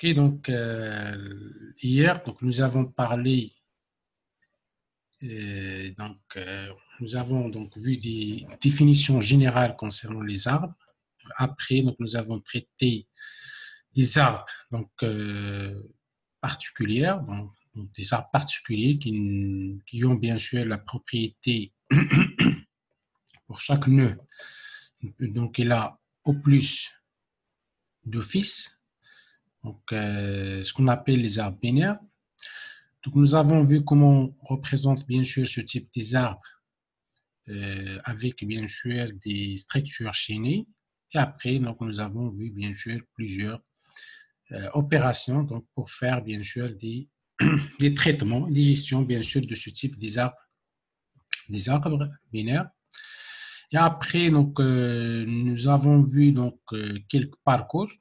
Ok, donc hier, donc nous avons parlé, nous avons donc vu des définitions générales concernant les arbres. Après, donc nous avons traité des arbres particulières, donc des arbres particuliers qui ont bien sûr la propriété pour chaque nœud. Donc il a au plus deux fils, donc ce qu'on appelle les arbres binaires. Donc, nous avons vu comment on représente bien sûr ce type des arbres avec bien sûr des structures chaînées. Et après, donc, nous avons vu bien sûr plusieurs opérations donc, pour faire bien sûr des traitements, des gestions bien sûr de ce type des arbres binaires. Et après, donc, nous avons vu donc, quelques parcours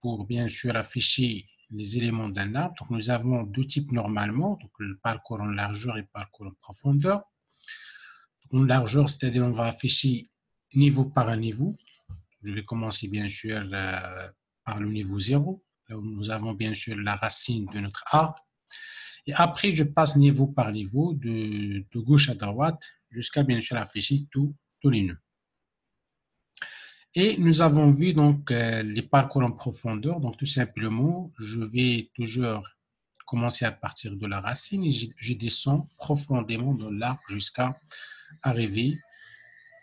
pour bien sûr afficher les éléments d'un arbre. Donc, nous avons deux types normalement, donc le parcours en largeur et le parcours en profondeur. Donc, en largeur, c'est-à-dire on va afficher niveau par niveau. Je vais commencer bien sûr par le niveau 0, là où nous avons bien sûr la racine de notre arbre. Et après, je passe niveau par niveau, de gauche à droite, jusqu'à bien sûr afficher tous les nœuds. Et nous avons vu donc les parcours en profondeur. Donc tout simplement, je vais toujours commencer à partir de la racine et je descends profondément dans l'arbre jusqu'à arriver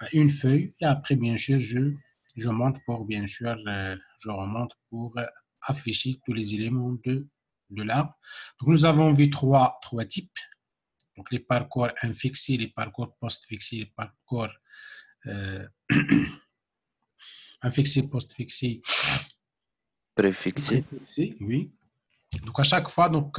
à une feuille. Et après, bien sûr, je monte pour, bien sûr, je remonte pour afficher tous les éléments de l'arbre. Donc nous avons vu trois types. Donc les parcours infixés, les parcours post-fixés, les parcours euh, infixés, post-fixés, Préfixé. préfixés, oui. Donc à chaque fois, donc,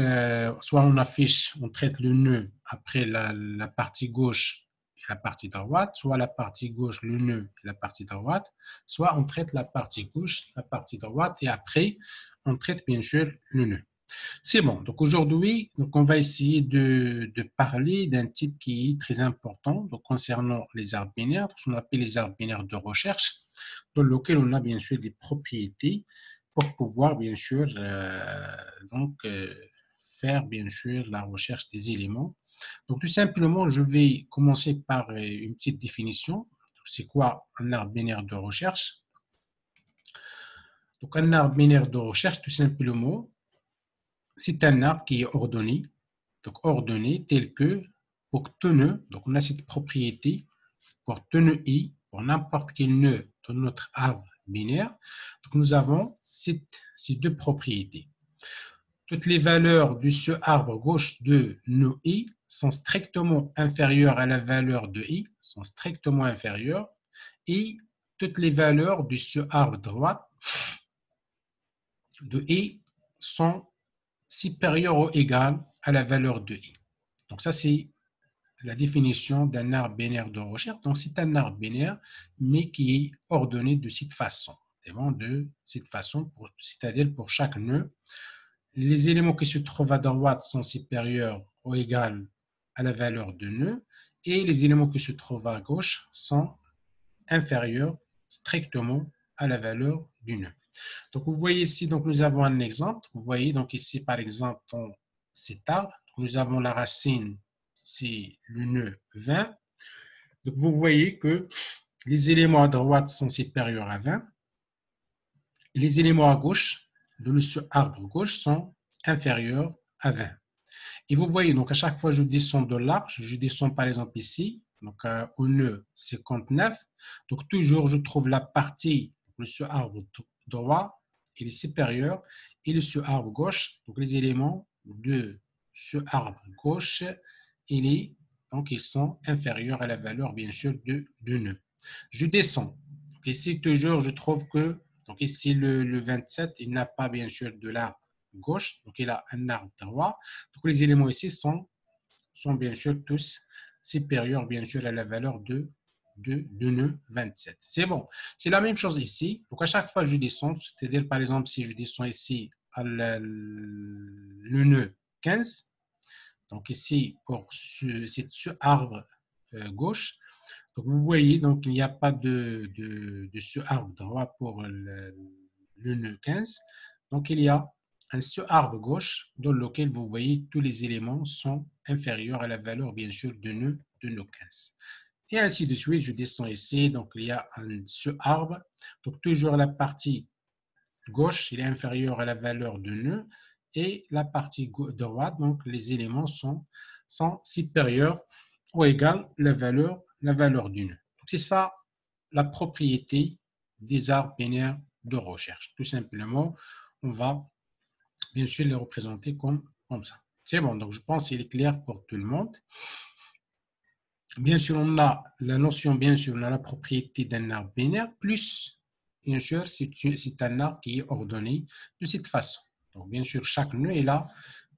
soit on affiche, on traite le nœud après la partie gauche et la partie droite, soit la partie gauche, le nœud et la partie droite, soit on traite la partie gauche, la partie droite et après on traite bien sûr le nœud. C'est bon. Donc aujourd'hui, donc on va essayer de parler d'un type qui est très important donc concernant les arbres binaires, ce qu'on appelle les arbres binaires de recherche, dans lequel on a bien sûr des propriétés pour pouvoir bien sûr faire bien sûr la recherche des éléments. Donc tout simplement, je vais commencer par une petite définition. C'est quoi un arbre binaire de recherche? Donc un arbre binaire de recherche, tout simplement, c'est un arbre qui est ordonné, donc ordonné tel que pour tout nœud, donc on a cette propriété pour tout nœud i, pour n'importe quel nœud de notre arbre binaire. Donc nous avons ces deux propriétés. Toutes les valeurs de ce arbre gauche de nœud i sont strictement inférieures à la valeur de i, sont strictement inférieures, et toutes les valeurs de ce arbre droit de i sont supérieures ou égales à la valeur de i. Donc ça, c'est la définition d'un arbre binaire de recherche. Donc c'est un arbre binaire, mais qui est ordonné de cette façon. De cette façon, c'est-à-dire pour chaque nœud, les éléments qui se trouvent à droite sont supérieurs ou égales à la valeur de nœud, et les éléments qui se trouvent à gauche sont inférieurs strictement à la valeur du nœud. Donc, vous voyez ici, donc, nous avons un exemple. Vous voyez, donc, ici, par exemple, dans cet arbre, nous avons la racine, c'est le nœud 20. Donc, vous voyez que les éléments à droite sont supérieurs à 20. Et les éléments à gauche, de ce arbre gauche, sont inférieurs à 20. Et vous voyez, donc, à chaque fois, je descends de l'arbre, je descends, par exemple, ici, donc, au nœud 59. Donc, toujours, je trouve la partie de ce arbre droit, il est supérieur, et ce arbre gauche, donc les éléments de ce arbre gauche, donc ils sont inférieurs à la valeur, bien sûr, de nœud. Je descends. Ici, toujours, je trouve que, donc ici, le 27, il n'a pas, bien sûr, de l'arbre gauche, donc il a un arbre droit. Donc les éléments ici sont bien sûr tous supérieurs, bien sûr, à la valeur de nœud 27. C'est bon. C'est la même chose ici. Donc, à chaque fois, je descends, c'est-à-dire, par exemple, si je descends ici à le nœud 15, donc ici, pour ce arbre gauche, donc vous voyez, donc il n'y a pas de ce arbre droit pour le nœud 15. Donc, il y a ce arbre gauche dans lequel vous voyez tous les éléments sont inférieurs à la valeur, bien sûr, de nœud 15. Et ainsi de suite, je descends ici. Donc, il y a ce arbre. Donc, toujours la partie gauche, il est inférieur à la valeur de nœud. Et la partie droite, donc les éléments sont supérieurs ou égales à la valeur du nœud. C'est ça la propriété des arbres binaires de recherche. Tout simplement, on va bien sûr les représenter comme ça. C'est bon, donc je pense qu'il est clair pour tout le monde. Bien sûr, on a la notion, bien sûr, on a la propriété d'un arbre binaire, plus, bien sûr, c'est un arbre qui est ordonné de cette façon. Donc, bien sûr, chaque nœud est là,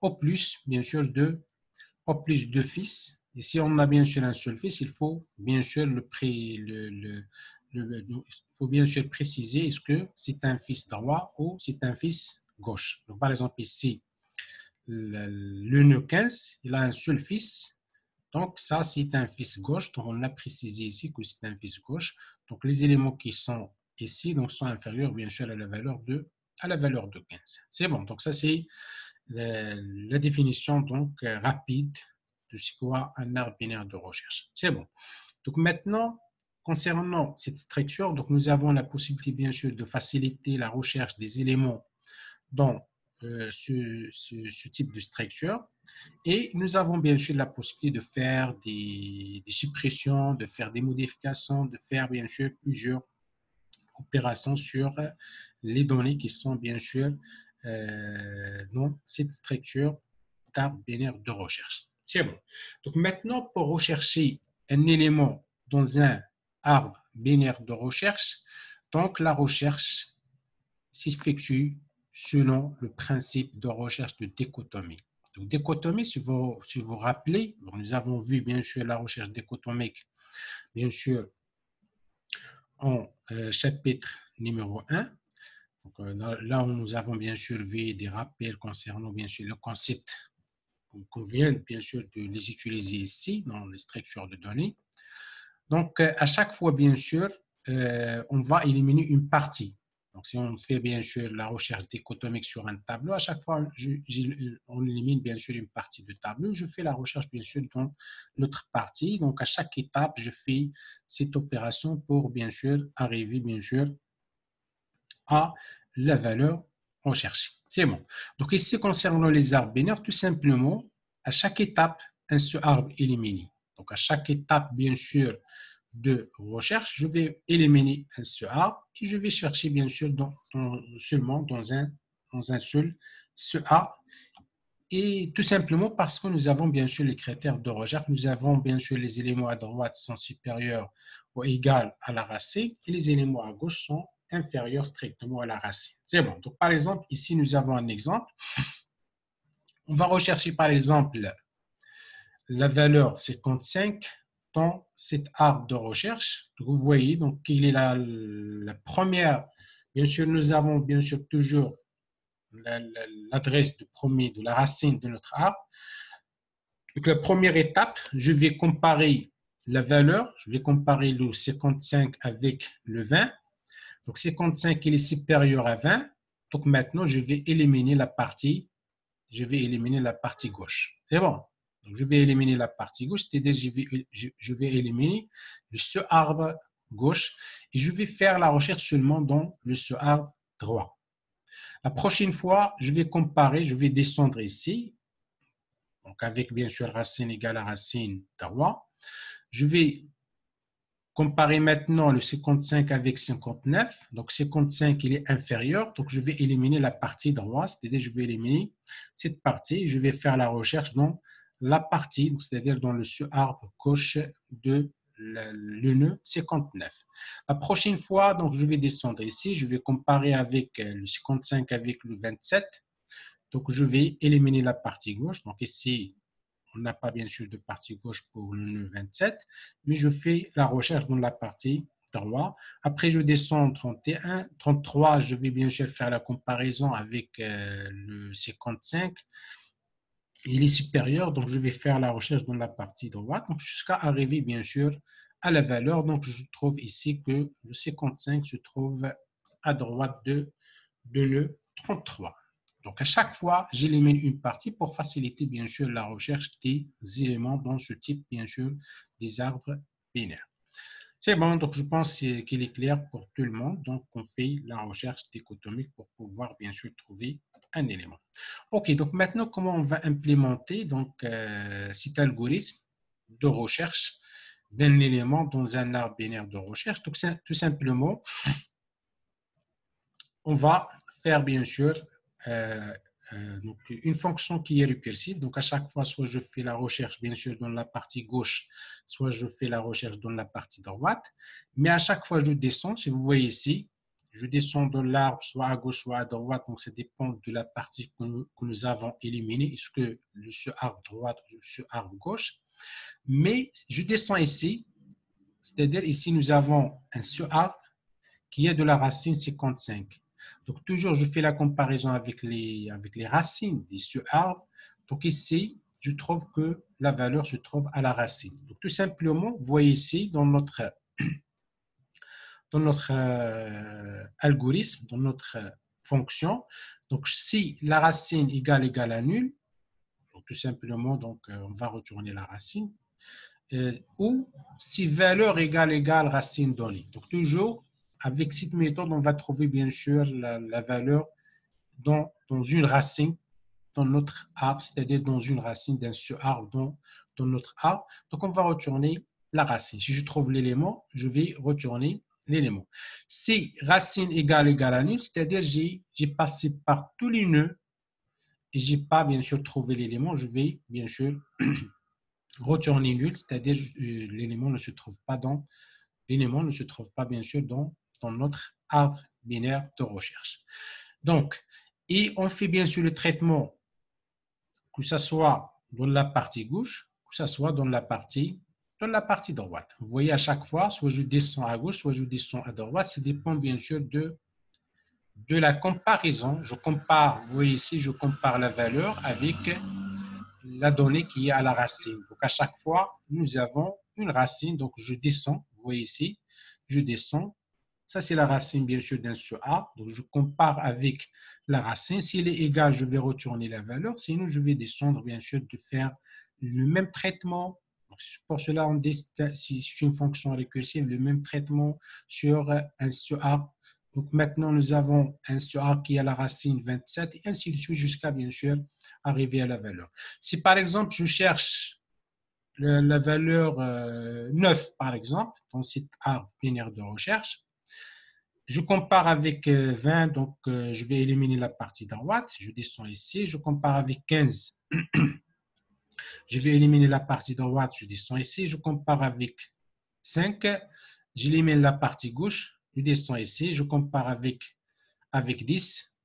au plus, bien sûr, au plus deux fils. Et si on a bien sûr un seul fils, il faut bien sûr il faut bien sûr préciser est-ce que c'est un fils droit ou c'est un fils gauche. Donc, par exemple, ici, le nœud 15, il a un seul fils. Donc, ça, c'est un fils gauche. Donc, on a précisé ici que c'est un fils gauche. Donc, les éléments qui sont ici donc, sont inférieurs, bien sûr, à la valeur de 15. C'est bon. Donc, ça, c'est la définition donc, rapide de ce qu'est un arbre binaire de recherche. C'est bon. Donc, maintenant, concernant cette structure, donc, nous avons la possibilité, bien sûr, de faciliter la recherche des éléments dans ce type de structure. Et nous avons bien sûr la possibilité de faire des suppressions, de faire des modifications, de faire bien sûr plusieurs opérations sur les données qui sont bien sûr dans cette structure d'arbre binaire de recherche. C'est bon. Donc maintenant, pour rechercher un élément dans un arbre binaire de recherche, donc la recherche s'effectue selon le principe de recherche de dichotomie. Donc, dichotomie, si vous rappelez, nous avons vu bien sûr la recherche dichotomique, bien sûr, en chapitre numéro 1. Donc, là où nous avons bien sûr vu des rappels concernant bien sûr le concept qu'on vient bien sûr de les utiliser ici dans les structures de données. Donc, à chaque fois, bien sûr, on va éliminer une partie. Donc, si on fait bien sûr la recherche dichotomique sur un tableau, à chaque fois, on élimine bien sûr une partie du tableau. Je fais la recherche bien sûr dans l'autre partie. Donc, à chaque étape, je fais cette opération pour bien sûr arriver bien sûr à la valeur recherchée. C'est bon. Donc, ici, concernant les arbres binaires, tout simplement, à chaque étape, un seul arbre éliminé. Donc, à chaque étape, bien sûr, de recherche, je vais éliminer un seul arbre et je vais chercher bien sûr seulement dans un seul ce arbre. Et tout simplement parce que nous avons bien sûr les critères de recherche, nous avons bien sûr les éléments à droite sont supérieurs ou égaux à la racine et les éléments à gauche sont inférieurs strictement à la racine. C'est bon. Donc par exemple, ici nous avons un exemple. On va rechercher par exemple la valeur 55 dans cet arbre de recherche. Donc, vous voyez, donc, il est la première. Bien sûr, nous avons bien sûr toujours l'adresse de la racine de notre arbre. Donc, la première étape, je vais comparer la valeur. Je vais comparer le 55 avec le 20. Donc, 55, il est supérieur à 20. Donc, maintenant, je vais éliminer la partie gauche. C'est bon. Donc, je vais éliminer la partie gauche, c'est-à-dire je vais éliminer ce arbre gauche et je vais faire la recherche seulement dans ce arbre droit. La prochaine fois, je vais comparer, je vais descendre ici, donc avec bien sûr racine égale à racine droit. Je vais comparer maintenant le 55 avec 59. Donc 55, il est inférieur. Donc je vais éliminer la partie droite, c'est-à-dire je vais éliminer cette partie. Je vais faire la recherche dans la partie, c'est-à-dire dans le arbre gauche de le nœud 59. La prochaine fois, donc je vais descendre ici. Je vais comparer avec le 55 avec le 27. Donc je vais éliminer la partie gauche. Donc ici, on n'a pas bien sûr de partie gauche pour le nœud 27, mais je fais la recherche dans la partie droite. Après, je descends 31, 33, je vais bien sûr faire la comparaison avec le 55. Il est supérieur, donc je vais faire la recherche dans la partie droite, donc jusqu'à arriver bien sûr à la valeur. Donc je trouve ici que le 55 se trouve à droite de nœud 33. Donc, à chaque fois, j'élimine une partie pour faciliter, bien sûr, la recherche des éléments dans ce type, bien sûr, des arbres binaires. C'est bon, donc je pense qu'il est clair pour tout le monde. Donc, on fait la recherche dichotomique pour pouvoir, bien sûr, trouver un élément. OK, donc maintenant, comment on va implémenter donc, cet algorithme de recherche d'un élément dans un arbre binaire de recherche? Donc, tout simplement, on va faire bien sûr donc une fonction qui est récursive. Donc à chaque fois, soit je fais la recherche bien sûr dans la partie gauche, soit je fais la recherche dans la partie droite. Mais à chaque fois, je descends. Si vous voyez ici, je descends de l'arbre soit à gauche, soit à droite. Donc ça dépend de la partie que nous avons éliminée. Est-ce que ce arbre droite ou ce arbre gauche? Mais je descends ici, c'est-à-dire ici, nous avons un sous-arbre qui est de la racine 55. Donc, toujours, je fais la comparaison avec les racines de ce arbre. Donc, ici, je trouve que la valeur se trouve à la racine. Donc, tout simplement, vous voyez ici, dans notre algorithme, dans notre fonction, donc si la racine égale à nul, donc tout simplement, donc, on va retourner la racine, ou si valeur égale racine donnée. Donc, toujours, avec cette méthode, on va trouver bien sûr la valeur dans une racine dans notre arbre, c'est-à-dire dans une racine d'un sous-arbre dans notre arbre. Donc, on va retourner la racine. Si je trouve l'élément, je vais retourner l'élément. Si racine égale à nul, c'est-à-dire j'ai passé par tous les nœuds et je n'ai pas bien sûr trouvé l'élément, je vais bien sûr retourner nul, c'est-à-dire l'élément ne se trouve pas bien sûr dans notre arbre binaire de recherche. Donc, et on fait bien sûr le traitement, que ce soit dans la partie gauche, que ce soit dans la partie droite. Vous voyez à chaque fois, soit je descends à gauche, soit je descends à droite. Ça dépend bien sûr de la comparaison. Je compare, vous voyez ici, je compare la valeur avec la donnée qui est à la racine. Donc à chaque fois, nous avons une racine. Donc je descends, vous voyez ici, je descends. Ça, c'est la racine, bien sûr, d'un sur A. Donc, je compare avec la racine. S'il est égal, je vais retourner la valeur. Sinon, je vais descendre, bien sûr, de faire le même traitement. Donc, pour cela, on dit, si c'est une fonction récursive, le même traitement sur un sur A. Donc, maintenant, nous avons un sur A qui a la racine 27 et ainsi de suite jusqu'à, bien sûr, arriver à la valeur. Si, par exemple, je cherche la valeur 9, par exemple, dans cet arbre binaire de recherche, je compare avec 20, donc je vais éliminer la partie droite. Je descends ici. Je compare avec 15. Je vais éliminer la partie droite. Je descends ici. Je compare avec 5. J'élimine la partie gauche. Je descends ici. Je compare avec 10.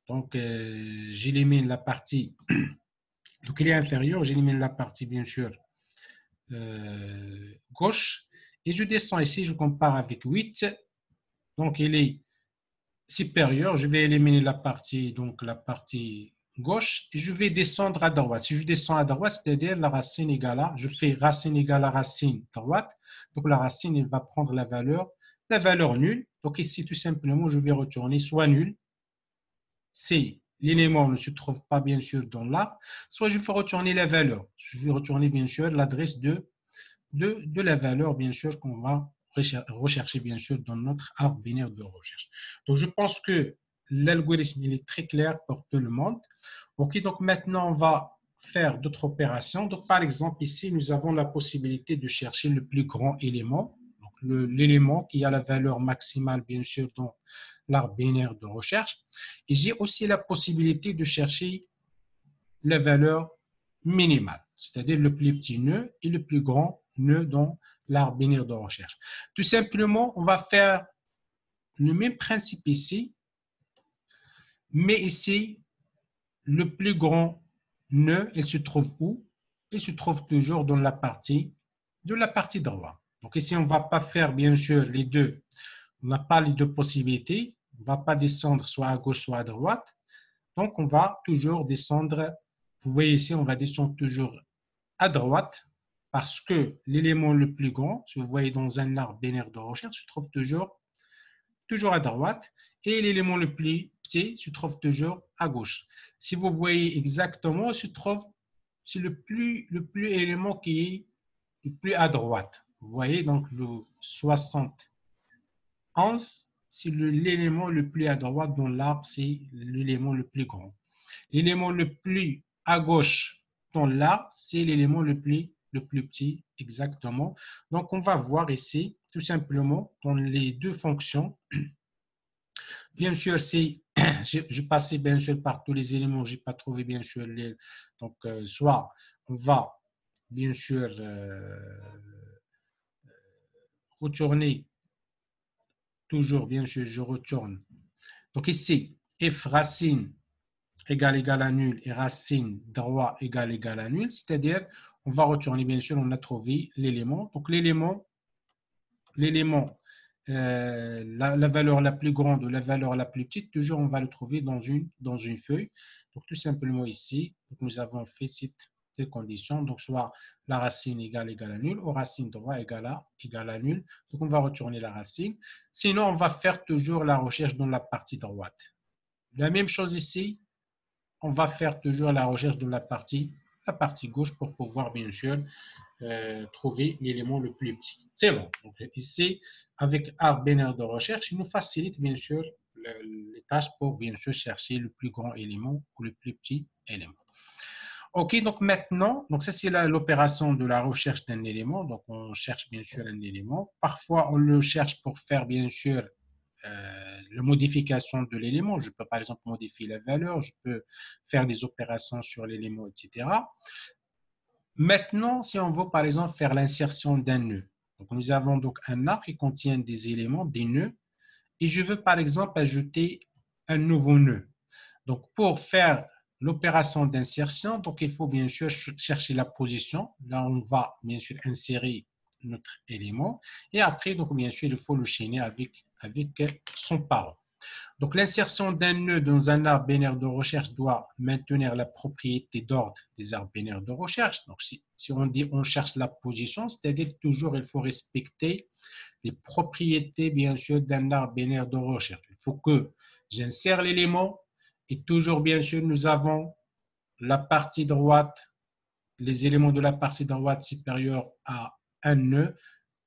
Donc, j'élimine la partie. Donc, il est inférieur. J'élimine la partie, bien sûr, gauche. Et je descends ici. Je compare avec 8. Donc, il est supérieur, je vais éliminer la partie gauche et je vais descendre à droite. Si je descends à droite, c'est-à-dire la racine égale à, je fais racine égale à racine droite. Donc la racine, elle va prendre la valeur nulle. Donc ici, tout simplement, je vais retourner soit nul, si l'élément ne se trouve pas bien sûr dans l'arbre, soit je vais retourner la valeur. Je vais retourner bien sûr l'adresse de la valeur, bien sûr, qu'on va rechercher, bien sûr, dans notre arbre binaire de recherche. Donc, je pense que l'algorithme, il est très clair pour tout le monde. OK, donc maintenant, on va faire d'autres opérations. Donc, par exemple, ici, nous avons la possibilité de chercher le plus grand élément, donc l'élément qui a la valeur maximale, bien sûr, dans l'arbre binaire de recherche. Et j'ai aussi la possibilité de chercher la valeur minimale, c'est-à-dire le plus petit nœud et le plus grand nœud dans l'arbre binaire de recherche. Tout simplement, on va faire le même principe ici, mais ici, le plus grand nœud, il se trouve où? Il se trouve toujours dans la partie droite. Donc ici, on ne va pas faire bien sûr les deux. On n'a pas les deux possibilités. On ne va pas descendre soit à gauche, soit à droite. Donc, on va toujours descendre. Vous voyez ici, on va descendre toujours à droite parce que l'élément le plus grand, si vous voyez dans un arbre binaire de recherche, se trouve toujours à droite et l'élément le plus petit se trouve toujours à gauche. Si vous voyez exactement, c'est le plus élément qui est le plus à droite. Vous voyez, donc le 71, c'est l'élément le plus à droite dans l'arbre, c'est l'élément le plus grand. L'élément le plus à gauche dans l'arbre, c'est l'élément le plus petit, exactement. Donc, on va voir ici, tout simplement, dans les deux fonctions. Bien sûr, si je passais bien sûr par tous les éléments, je n'ai pas trouvé bien sûr les. Donc, soit on va bien sûr retourner, toujours bien sûr, je retourne. Donc, ici, f racine égal à nul et racine droit égal à nul, c'est-à-dire, on va retourner, bien sûr, on a trouvé l'élément. Donc, l'élément, la valeur la plus grande ou la valeur la plus petite, toujours, on va le trouver dans une feuille. Donc, tout simplement ici, donc, nous avons fait ces conditions. Donc, soit la racine égal à nul ou racine droit égal à nul. Donc, on va retourner la racine. Sinon, on va faire toujours la recherche dans la partie droite. La même chose ici, on va faire toujours la recherche de la partie gauche pour pouvoir bien sûr trouver l'élément le plus petit. C'est bon. Donc, ici, avec arbre binaire de recherche, il nous facilite bien sûr les tâches pour bien sûr chercher le plus grand élément ou le plus petit élément. OK, donc maintenant, donc ça c'est l'opération de la recherche d'un élément. Donc on cherche bien sûr un élément. Parfois on le cherche pour faire bien sûr la modification de l'élément. Je peux par exemple modifier la valeur, je peux faire des opérations sur l'élément, etc. Maintenant, si on veut par exemple faire l'insertion d'un nœud, donc nous avons donc un arbre qui contient des éléments, des nœuds, et je veux par exemple ajouter un nouveau nœud. Donc pour faire l'opération d'insertion, donc il faut bien sûr chercher la position. Là, on va bien sûr insérer notre élément, et après, donc bien sûr, il faut le chaîner avec son parent. Donc, l'insertion d'un nœud dans un arbre binaire de recherche doit maintenir la propriété d'ordre des arbres binaires de recherche. Donc, si on dit on cherche la position, c'est-à-dire toujours il faut respecter les propriétés, bien sûr, d'un arbre binaire de recherche. Il faut que j'insère l'élément et toujours, bien sûr, nous avons la partie droite, les éléments de la partie droite supérieure à un nœud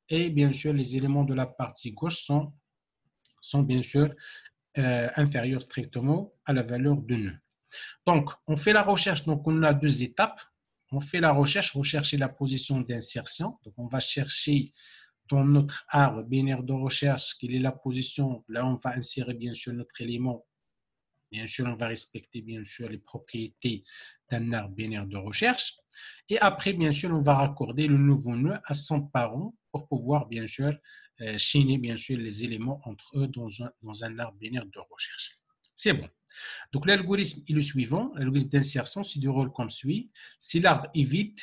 et bien sûr, les éléments de la partie gauche sont bien sûr inférieur strictement à la valeur de nœud. Donc, on fait la recherche. Donc, on a deux étapes. On fait la recherche, rechercher la position d'insertion. Donc, on va chercher dans notre arbre binaire de recherche quelle est la position. Là, on va insérer bien sûr notre élément. Bien sûr, on va respecter bien sûr les propriétés d'un arbre binaire de recherche. Et après, bien sûr, on va raccorder le nouveau nœud à son parent pour pouvoir bien sûr chaîner bien sûr les éléments entre eux dans un arbre binaire de recherche. C'est bon. Donc l'algorithme est le suivant. L'algorithme d'insertion se déroule comme suit. Si l'arbre est vide,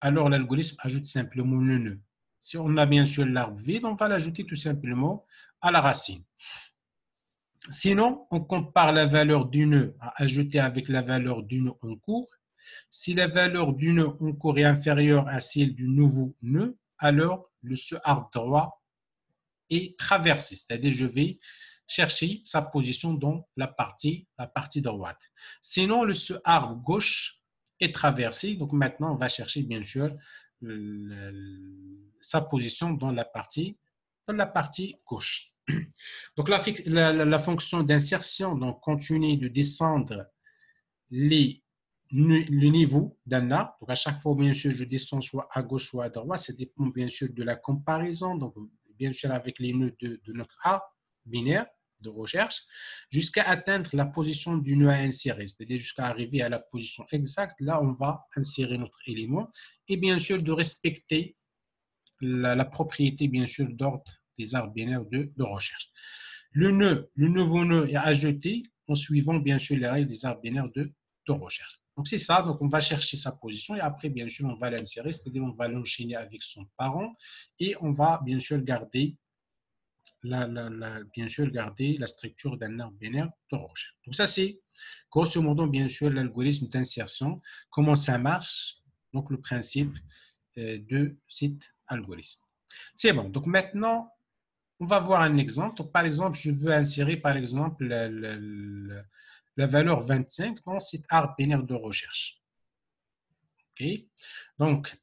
alors l'algorithme ajoute simplement le nœud. Si on a bien sûr l'arbre vide, on va l'ajouter tout simplement à la racine. Sinon, on compare la valeur du nœud à ajouter avec la valeur du nœud en cours. Si la valeur du nœud en cours est inférieure à celle du nouveau nœud, alors ce arbre droit est traversé, c'est-à-dire je vais chercher sa position dans la partie droite. Sinon, ce arbre gauche est traversé, donc maintenant on va chercher bien sûr sa position dans la partie gauche. Donc la fonction d'insertion donc continue de descendre le niveau d'un arbre. Donc à chaque fois, bien sûr, je descends soit à gauche, soit à droite. Ça dépend bien sûr de la comparaison, donc bien sûr avec les nœuds de notre arbre binaire de recherche, jusqu'à atteindre la position du nœud à insérer, c'est-à-dire jusqu'à arriver à la position exacte. Là, on va insérer notre élément et bien sûr de respecter la propriété, bien sûr, d'ordre des arbres binaires de recherche. Le nouveau nœud est ajouté en suivant, bien sûr, les règles des arbres binaires de recherche. Donc, c'est ça. Donc, on va chercher sa position et après, bien sûr, on va l'insérer, c'est-à-dire on va l'enchaîner avec son parent et on va, bien sûr, garder la structure d'un arbre binaire de recherche. Donc, ça, c'est grosso modo, bien sûr, l'algorithme d'insertion, comment ça marche, donc le principe de cet algorithme. C'est bon. Donc, maintenant, On va voir un exemple. Donc, par exemple, je veux insérer, par exemple, la valeur 25 dans cet arbre binaire de recherche. OK? Donc,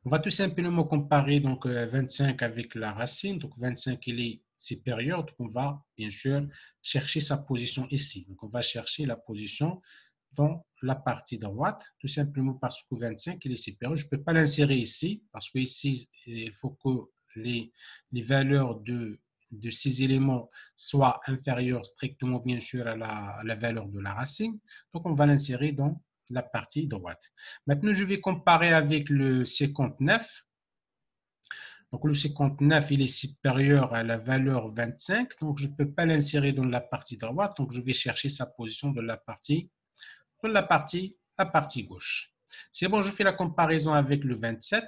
on va tout simplement comparer donc, 25 avec la racine. Donc, 25, il est supérieur. Donc, on va bien sûr chercher sa position ici. Donc, on va chercher la position dans la partie droite, tout simplement parce que 25, il est supérieur. Je ne peux pas l'insérer ici, parce que ici, il faut que les valeurs de ces éléments soient inférieures strictement, bien sûr, à la valeur de la racine. Donc, on va l'insérer dans la partie droite. Maintenant, je vais comparer avec le 59. Donc, le 59, il est supérieur à la valeur 25. Donc, je ne peux pas l'insérer dans la partie droite. Donc, je vais chercher sa position de la partie gauche. C'est bon, je fais la comparaison avec le 27.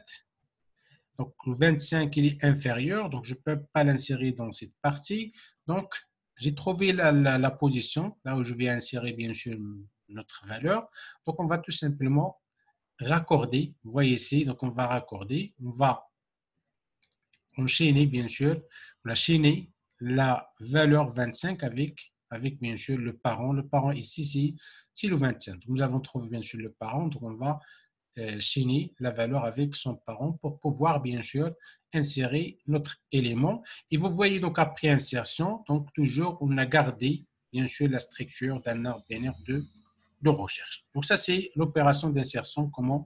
Donc, le 25, il est inférieur. Donc, je ne peux pas l'insérer dans cette partie. Donc, j'ai trouvé la position, là où je vais insérer, bien sûr, notre valeur. Donc, on va tout simplement raccorder. Vous voyez ici, donc on va raccorder. On va enchaîner, bien sûr, on a chaîné la valeur 25 avec bien sûr le parent. Le parent ici, c'est le 25. Donc, nous avons trouvé bien sûr le parent, donc on va chaîner la valeur avec son parent pour pouvoir bien sûr insérer notre élément. Et vous voyez donc après insertion, donc toujours on a gardé bien sûr la structure d'un arbre binaire de recherche. Donc ça c'est l'opération d'insertion, comment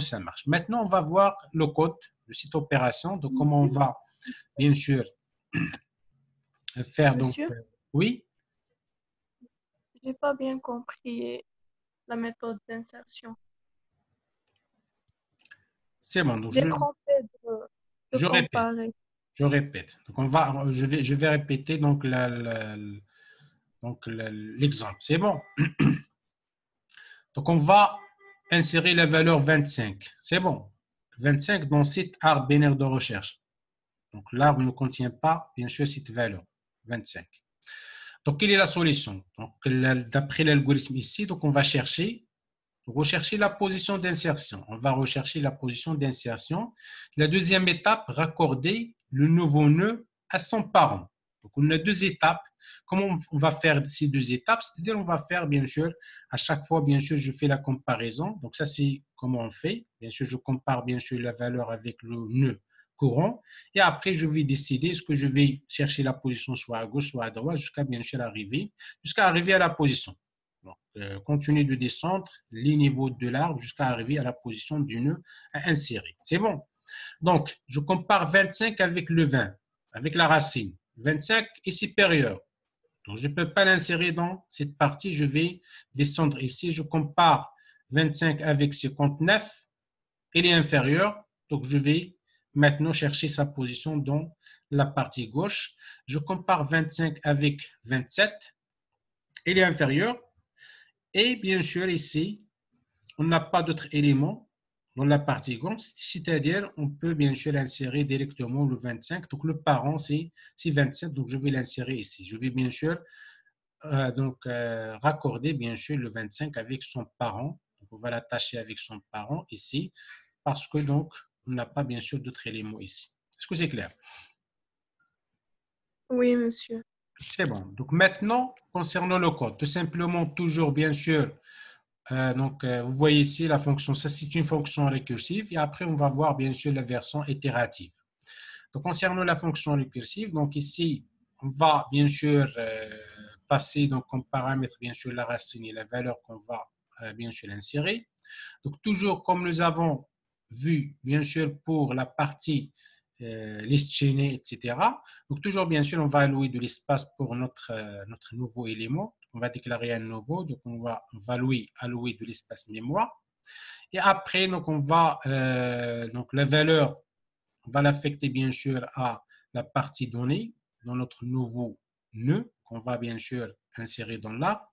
ça marche. Maintenant on va voir le code de cette opération, donc comment on va bien sûr faire donc Monsieur, oui, j'ai pas bien compris la méthode d'insertion. c'est bon. Donc J'ai trompé de je répète, comparer. je répète. Donc je vais répéter donc l'exemple. C'est bon. Donc on va insérer la valeur 25. C'est bon. 25 dans cet arbre binaire de recherche. Donc l'arbre ne contient pas bien sûr cette valeur 25. Donc quelle est la solution? Donc d'après l'algorithme ici, donc on va rechercher la position d'insertion. On va rechercher la position d'insertion. La deuxième étape, raccorder le nouveau nœud à son parent. Donc, on a deux étapes. Comment on va faire ces deux étapes? C'est-à-dire, on va faire, bien sûr, à chaque fois, bien sûr, je fais la comparaison. Donc, ça, c'est comment on fait. Bien sûr, je compare, bien sûr, la valeur avec le nœud courant. Et après, je vais décider est-ce que je vais chercher la position soit à gauche, soit à droite, jusqu'à arriver à la position. Donc, continue de descendre les niveaux de l'arbre jusqu'à arriver à la position du nœud à insérer. C'est bon. Donc, je compare 25 avec le 20, avec la racine. 25 est supérieur. Donc, je ne peux pas l'insérer dans cette partie. Je vais descendre ici. Je compare 25 avec 59. Il est inférieur. Donc, je vais maintenant chercher sa position dans la partie gauche. Je compare 25 avec 27. Il est inférieur. Et bien sûr, ici, on n'a pas d'autres éléments dans la partie gauche, c'est-à-dire on peut bien sûr insérer directement le 25. Donc le parent, c'est 27, donc je vais l'insérer ici. Je vais bien sûr raccorder bien sûr le 25 avec son parent. Donc on va l'attacher avec son parent ici, parce que donc on n'a pas bien sûr d'autres éléments ici. Est-ce que c'est clair? Oui, monsieur. C'est bon. Donc maintenant, concernant le code, tout simplement, toujours bien sûr, vous voyez ici la fonction, ça c'est une fonction récursive et après on va voir bien sûr la version itérative. Donc concernant la fonction récursive, donc ici on va bien sûr passer donc comme paramètre bien sûr la racine et la valeur qu'on va bien sûr insérer. Donc toujours comme nous avons vu bien sûr pour la partie liste chaînée, etc. Donc toujours bien sûr on va allouer de l'espace pour notre nouveau élément. On va déclarer un nouveau, donc on va allouer de l'espace mémoire. Et après, donc on va donc la valeur, on va l'affecter bien sûr à la partie donnée dans notre nouveau nœud qu'on va bien sûr insérer dans l'arbre.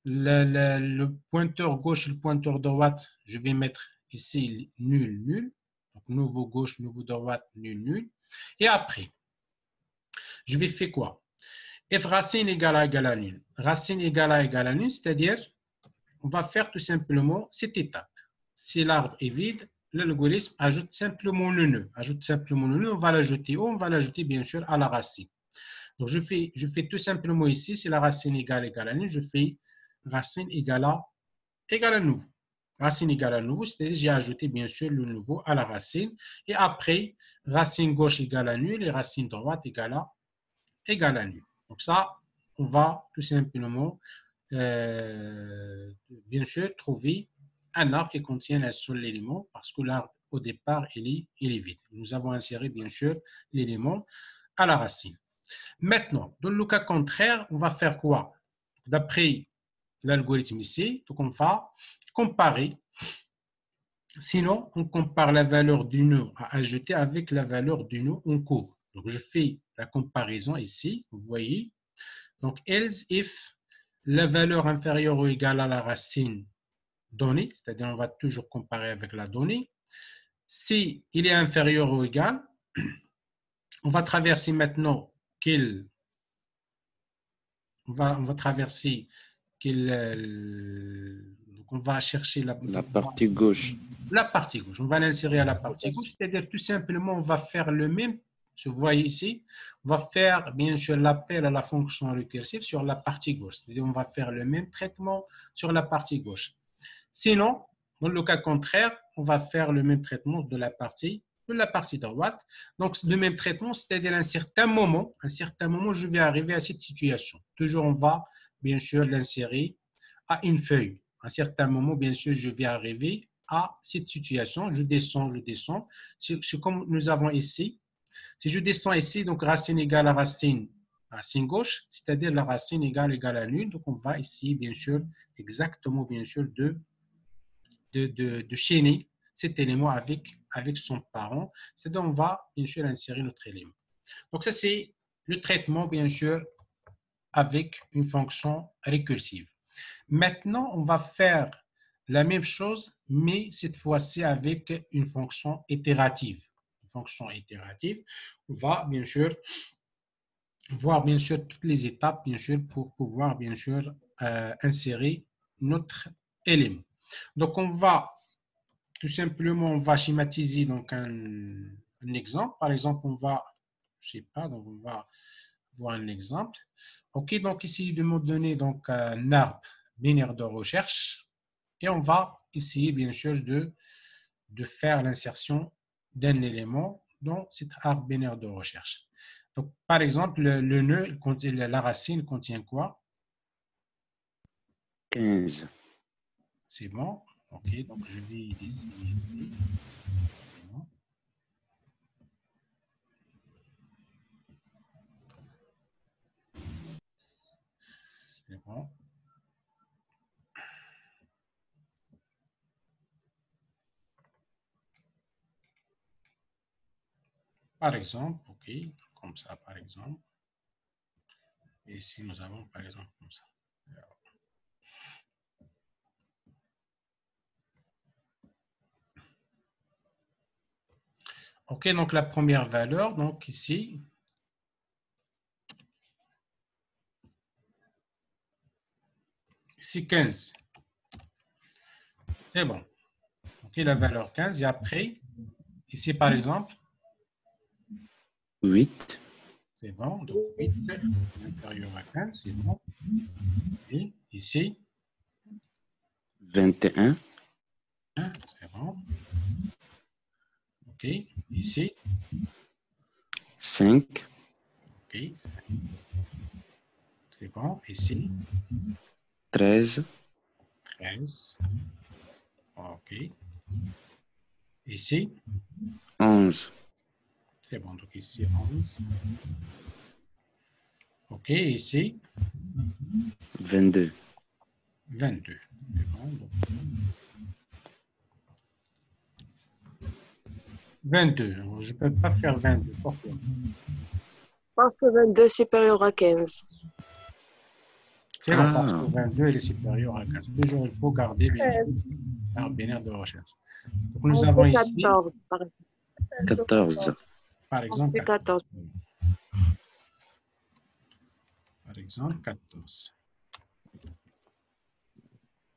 Le pointeur gauche et le pointeur droite, je vais mettre ici nul, nul. Donc nouveau gauche, nouveau droite, nul, nul. Et après, je vais faire quoi? F racine égale à nul. Racine égale à nul, c'est-à-dire on va faire tout simplement cette étape. Si l'arbre est vide, l'algorithme ajoute simplement le nœud. On va l'ajouter où? On va l'ajouter bien sûr à la racine. Donc, je fais tout simplement ici, c'est la racine égale à nous, je fais racine égale à nouveau. Racine égale à nouveau, c'est-à-dire j'ai ajouté bien sûr le nouveau à la racine. Et après, racine gauche égale à nul et racine droite égale à nul. Donc ça, on va tout simplement, bien sûr, trouver un arbre qui contient un seul élément parce que l'arbre, au départ, il est vide. Nous avons inséré, bien sûr, l'élément à la racine. Maintenant, dans le cas contraire, on va faire quoi? D'après l'algorithme ici, donc on va comparer. Sinon, on compare la valeur du nœud à ajouter avec la valeur du nœud en cours. Donc, je fais la comparaison ici, vous voyez. Donc, else if la valeur inférieure ou égale à la racine donnée, c'est-à-dire on va toujours comparer avec la donnée. Si il est inférieur ou égal, on va traverser maintenant on va traverser donc on va chercher La partie gauche. la partie gauche. On va l'insérer à la partie gauche, c'est-à-dire tout simplement, on va faire le même, vous voyez ici, on va faire bien sûr l'appel à la fonction récursive sur la partie gauche, c'est-à-dire on va faire le même traitement sur la partie gauche. Sinon, dans le cas contraire, on va faire le même traitement de la partie droite. Donc, le même traitement, c'est-à-dire à un certain moment, je vais arriver à cette situation. Toujours, on va bien sûr l'insérer à une feuille. À un certain moment, bien sûr, je vais arriver à cette situation. Je descends. C'est comme nous avons ici. Si je descends ici, donc racine égale à racine gauche, c'est-à-dire la racine égale à nul. Donc, on va ici, bien sûr, exactement, bien sûr, de chaîner cet élément avec son parent. C'est-à-dire, on va, bien sûr, insérer notre élément. Donc, ça, c'est le traitement, bien sûr, avec une fonction récursive. Maintenant, on va faire la même chose, mais cette fois-ci avec une fonction itérative. Une fonction itérative, on va bien sûr voir bien sûr toutes les étapes bien sûr pour pouvoir bien sûr insérer notre élément. Donc, on va tout simplement, on va schématiser donc un exemple. Par exemple, on va, je sais pas, donc on va voir un exemple. OK, donc ici, de me donner donc un arbre binaire de recherche et on va essayer bien sûr de faire l'insertion d'un élément dans cet arbre binaire de recherche. Donc, par exemple, le nœud, la racine contient quoi? 15. C'est bon. OK, donc je vais essayer ici. C'est bon. Par exemple, OK, comme ça, par exemple. Et ici, nous avons, par exemple, comme ça. OK, donc la première valeur, donc ici, c'est 15. C'est bon. OK, la valeur 15. Et après, ici, par exemple, 8. c'est bon. Donc, 8 inférieur à 15, c'est bon. Et ici, 21. c'est bon. OK, ici, 5. OK, c'est bon. Ici, 13. 13. OK. Ici, 11. c'est bon. Donc, ici, 11. OK, ici, 22. 22. C'est bon. Donc, 22. Je ne peux pas faire 22. Pourquoi? Parce que 22 est supérieur à 15. C'est bon, parce que 22 est supérieur à 15. Toujours, il faut garder bien sûr l'arbre binaire de recherche. Donc, nous On avons fait ici, 14, par exemple. 14. par On exemple, fait 14. Par exemple, 14.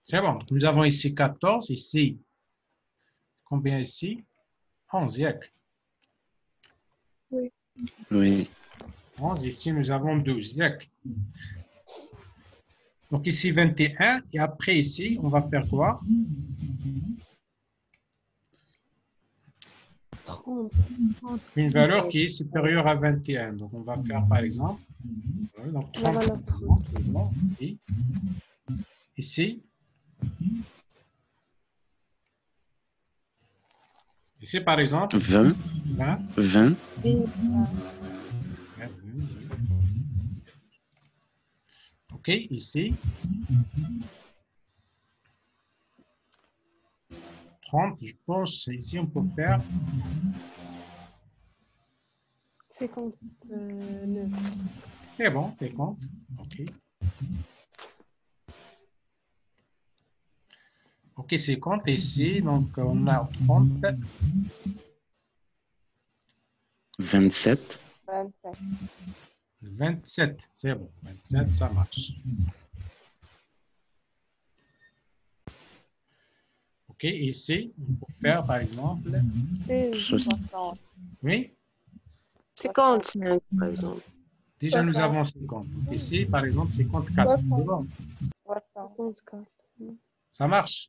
C'est bon. Donc, nous avons ici 14. Ici, combien ici? 11, yak. Oui. Oui. 11, ici nous avons 12, yak. Donc ici 21, et après ici, on va faire quoi? 30. Une valeur qui est supérieure à 21. Donc on va faire par exemple, donc La 30, valeur 30. c'est bon. Et ici, par exemple 20. 20. 20. OK, ici 30, je pense, ici on peut faire 59. c'est bon, 50. OK. OK, 50 ici, donc on a 30, 27. 27. 27, c'est bon, 27, ça marche. OK, ici, on peut faire par exemple, 60. oui, 55, par exemple. déjà nous 60. avons 50. Donc ici, par exemple, 54. C'est bon, 54. ça marche.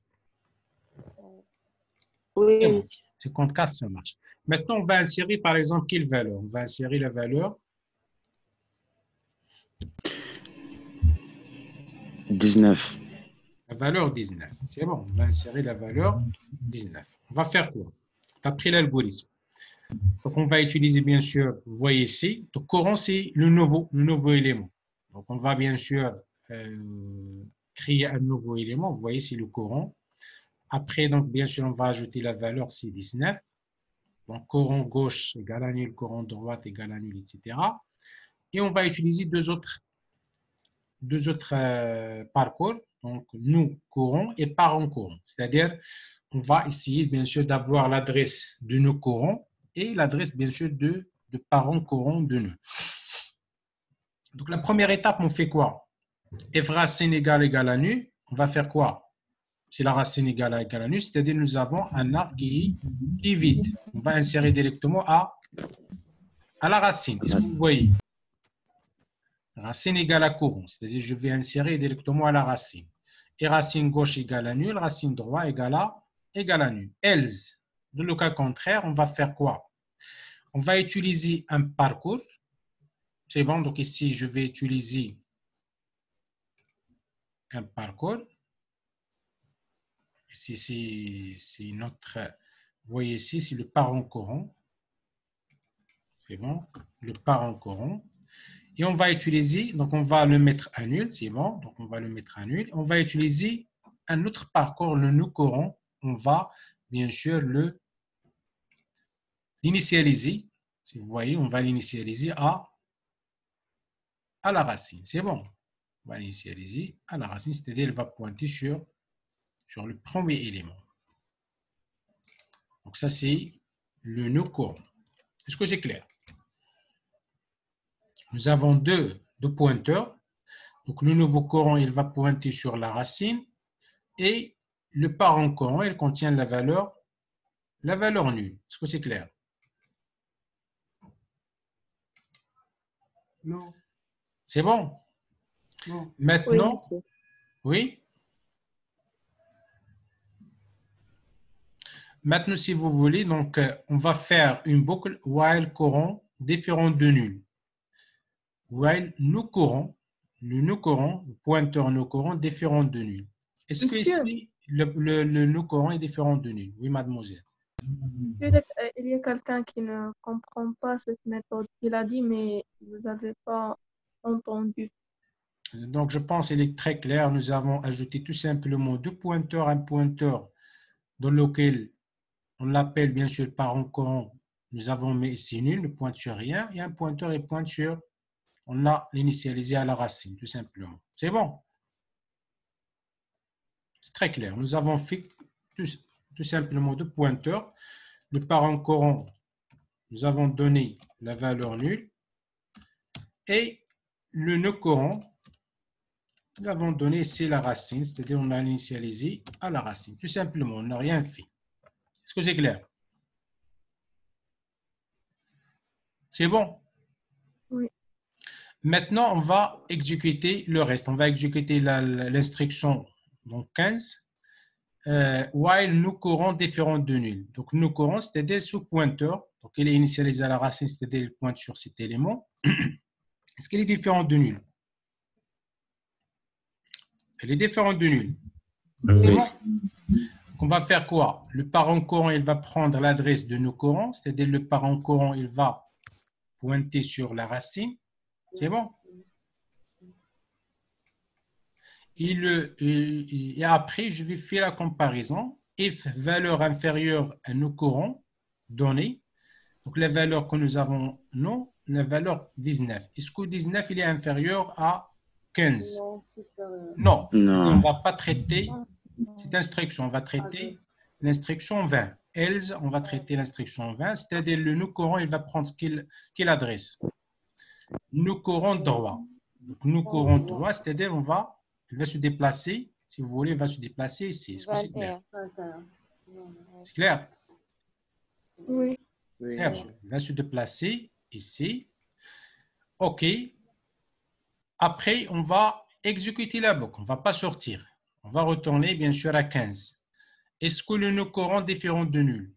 Oui, C'est bon. monsieur. 54, ça marche. Maintenant, on va insérer par exemple quelle valeur? On va insérer la valeur 19. la valeur 19. C'est bon, on va insérer la valeur 19. On va faire quoi? D'après l'algorithme. Donc, on va utiliser bien sûr, vous voyez ici, le courant, c'est le nouveau élément. Donc, on va bien sûr créer un nouveau élément. Vous voyez, c'est le courant. Après, donc, bien sûr, on va ajouter la valeur, c'est 19. Donc, courant gauche égale à nul, courant droite égale à nul, etc. Et on va utiliser deux autres parcours, donc nous courant et parent courant. C'est-à-dire, on va essayer bien sûr d'avoir l'adresse de nos courants et l'adresse bien sûr de parents courants de nous. Donc la première étape, on fait quoi? F racine égale à nu, on va faire quoi? C'est la racine égale à nu, c'est-à-dire nous avons un arbre qui est vide. On va insérer directement à la racine. Est-ce que vous voyez? Racine égale à courant, c'est-à-dire je vais insérer directement à la racine. Et racine gauche égale à nul, racine droite égale à nul. Else, dans le cas contraire, on va faire quoi? On va utiliser un parcours. C'est bon, donc ici, je vais utiliser un parcours. Ici, c'est notre, vous voyez ici, c'est le parent courant. C'est bon, le parent courant. Et on va utiliser, donc on va le mettre à nul, c'est bon, donc on va le mettre à nul. On va utiliser un autre parcours, le nœud courant. On va bien sûr l'initialiser. Si vous voyez, on va l'initialiser à la racine. C'est bon. On va l'initialiser à la racine, c'est-à-dire elle va pointer sur le premier élément. Donc ça, c'est le nœud courant. Est-ce que c'est clair? Nous avons deux pointeurs. Donc le nouveau courant, il va pointer sur la racine et le parent courant, il contient la valeur nulle. Est-ce que c'est clair? Non. C'est bon? Non. Oui, Maintenant, monsieur. oui? Maintenant, si vous voulez, donc, on va faire une boucle while courant différent de nul. While nous courons, le pointeur nous courant différent de nul. Est-ce que Monsieur. ici, le nous courant est différent de nul? Oui, mademoiselle. Il y a quelqu'un qui ne comprend pas cette méthode. Il a dit, mais vous n'avez pas entendu. Donc, je pense qu'il est très clair. Nous avons ajouté tout simplement deux pointeurs, un pointeur dans lequel on l'appelle bien sûr parent courant. Nous avons mis ici nul, ne pointe sur rien, et un pointeur et pointe sur, on l'a initialisé à la racine, tout simplement. C'est bon? C'est très clair. Nous avons fait tout simplement deux pointeurs. Le parent courant, nous avons donné la valeur nulle, et le nœud courant, nous avons donné ici la racine, c'est-à-dire on a initialisé à la racine. Tout simplement, on n'a rien fait. Est-ce que c'est clair? C'est bon? Oui. Maintenant, on va exécuter le reste. On va exécuter l'instruction donc 15. While nous courons différents de nul. Donc, nous courons, c'est-à-dire ce pointeur. Donc, il est initialisé à la racine, c'est-à-dire il pointe sur cet élément. Est-ce qu'il est différent de nul? Elle est différente de nul. Oui. On va faire quoi? Le parent courant, il va prendre l'adresse de nos courants, c'est-à-dire le parent courant, il va pointer sur la racine. C'est bon? Et après, je vais faire la comparaison. If valeur inférieure à nos courants donnés, donc la valeur que nous avons, non, la valeur 19. Est-ce que 19 il est inférieur à 15? Non, supérieur. Non, Non. on ne va pas traiter cette instruction. On va traiter l'instruction 20. Else, on va traiter l'instruction 20, c'est-à-dire le nous courant, il va prendre quelle adresse? Nous courons droit. Donc, nous courons droit, c'est-à-dire il va se déplacer, si vous voulez, il va se déplacer ici. Est-ce que c'est clair? 21. C'est clair? Oui. Très bon. Il va se déplacer ici. OK. Après, on va exécuter la boucle. On ne va pas sortir. On va retourner, bien sûr, à 15. Est-ce que le nœud courant est différent de nul?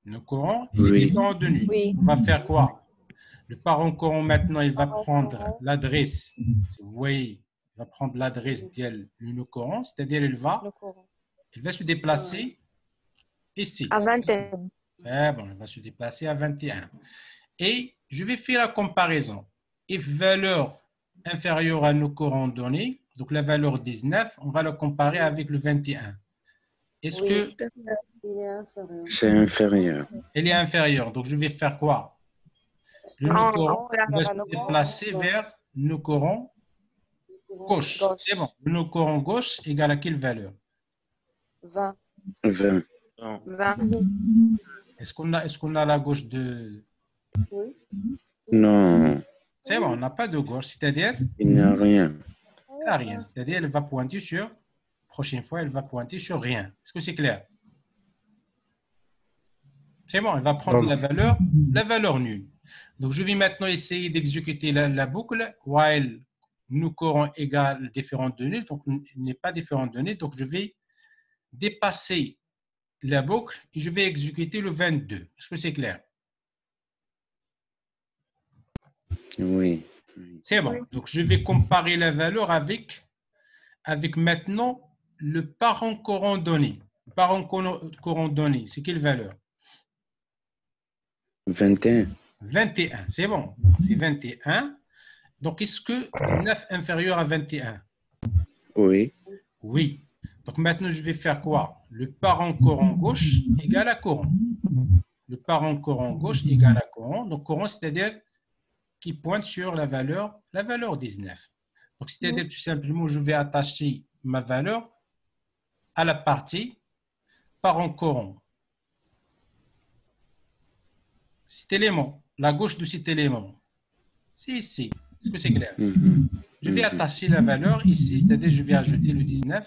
Le courant il est Oui. différent de nul. Oui. On va faire quoi? Le parent courant, maintenant, il va prendre l'adresse. Si vous voyez, il va prendre l'adresse de le nœud courant, c'est-à-dire Le courant. il va se déplacer ici. À 21. C'est bon, il va se déplacer à 21. Et je vais faire la comparaison. If valeur inférieure à nos courants donnés, donc la valeur 19, on va la comparer avec le 21. Est-ce Oui. que Il est inférieur. C'est inférieur. elle est inférieure? Donc je vais faire quoi? Le Non, nos courants non, va c'est se la déplacer gauche. vers nos courants gauche. Gauche. C'est bon. Le nos courants gauche égale à quelle valeur? 20. 20. 20. Est-ce qu'on a la gauche de... Oui. Non, C'est bon, on n'a pas de gauche, c'est-à-dire il n'y a rien. elle n'a rien. C'est-à-dire elle va pointer sur... Prochaine fois, elle va pointer sur rien. Est-ce que c'est clair? C'est bon, elle va prendre la valeur nulle. Donc, je vais maintenant essayer d'exécuter la boucle while nous courons égal différent de nul. Donc, il n'est pas différent de nul. Donc, je vais dépasser la boucle et je vais exécuter le 22. Est-ce que c'est clair? Oui. C'est bon. Donc, je vais comparer la valeur avec maintenant le parent courant donné. Le parent courant donné, c'est quelle valeur? 21. 21. C'est bon. C'est 21. Donc, est-ce que 9 est inférieur à 21? Oui. Oui. Donc, maintenant, je vais faire quoi? Le parent courant gauche égale à courant. Le parent courant gauche égale à courant. Donc, courant, c'est-à-dire qui pointe sur la valeur 19. Donc, c'est-à-dire tout simplement, je vais attacher ma valeur à la partie parent courant. Cet élément, la gauche de cet élément, c'est ici. Est-ce que c'est clair? Mhm. Je vais attacher la valeur ici, c'est-à-dire je vais ajouter le 19.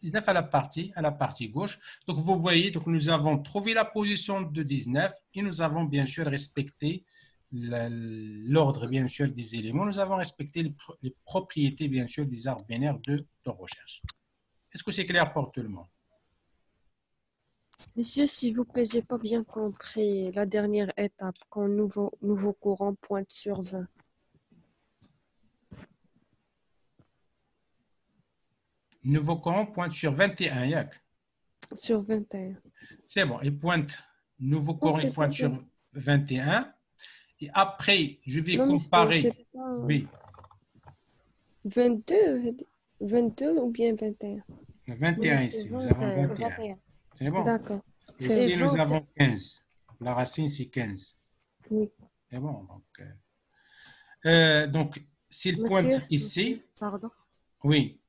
19 à la partie gauche. Donc, vous voyez, donc nous avons trouvé la position de 19 et nous avons bien sûr respecté l'ordre, bien sûr, des éléments. Nous avons respecté les propriétés, bien sûr, des arbres binaires de recherche. Est-ce que c'est clair pour tout le monde? Monsieur, s'il vous plaît, j'ai pas bien compris la dernière étape quand nouveau courant pointe sur 20. Nouveau courant pointe sur 21, Yak. Sur 21. C'est bon, il pointe, nouveau courant, il c'est pointe pas sur 21. Et après, je vais Non, mais comparer. c'est pas Oui, 22 ou bien 21? 21 Oui, ici, c'est nous avons 21. 21. C'est bon. D'accord. Ici, nous 20, avons 15. La racine, c'est 15. Oui. C'est bon. Donc, s'il pointe Monsieur, ici, pardon. oui,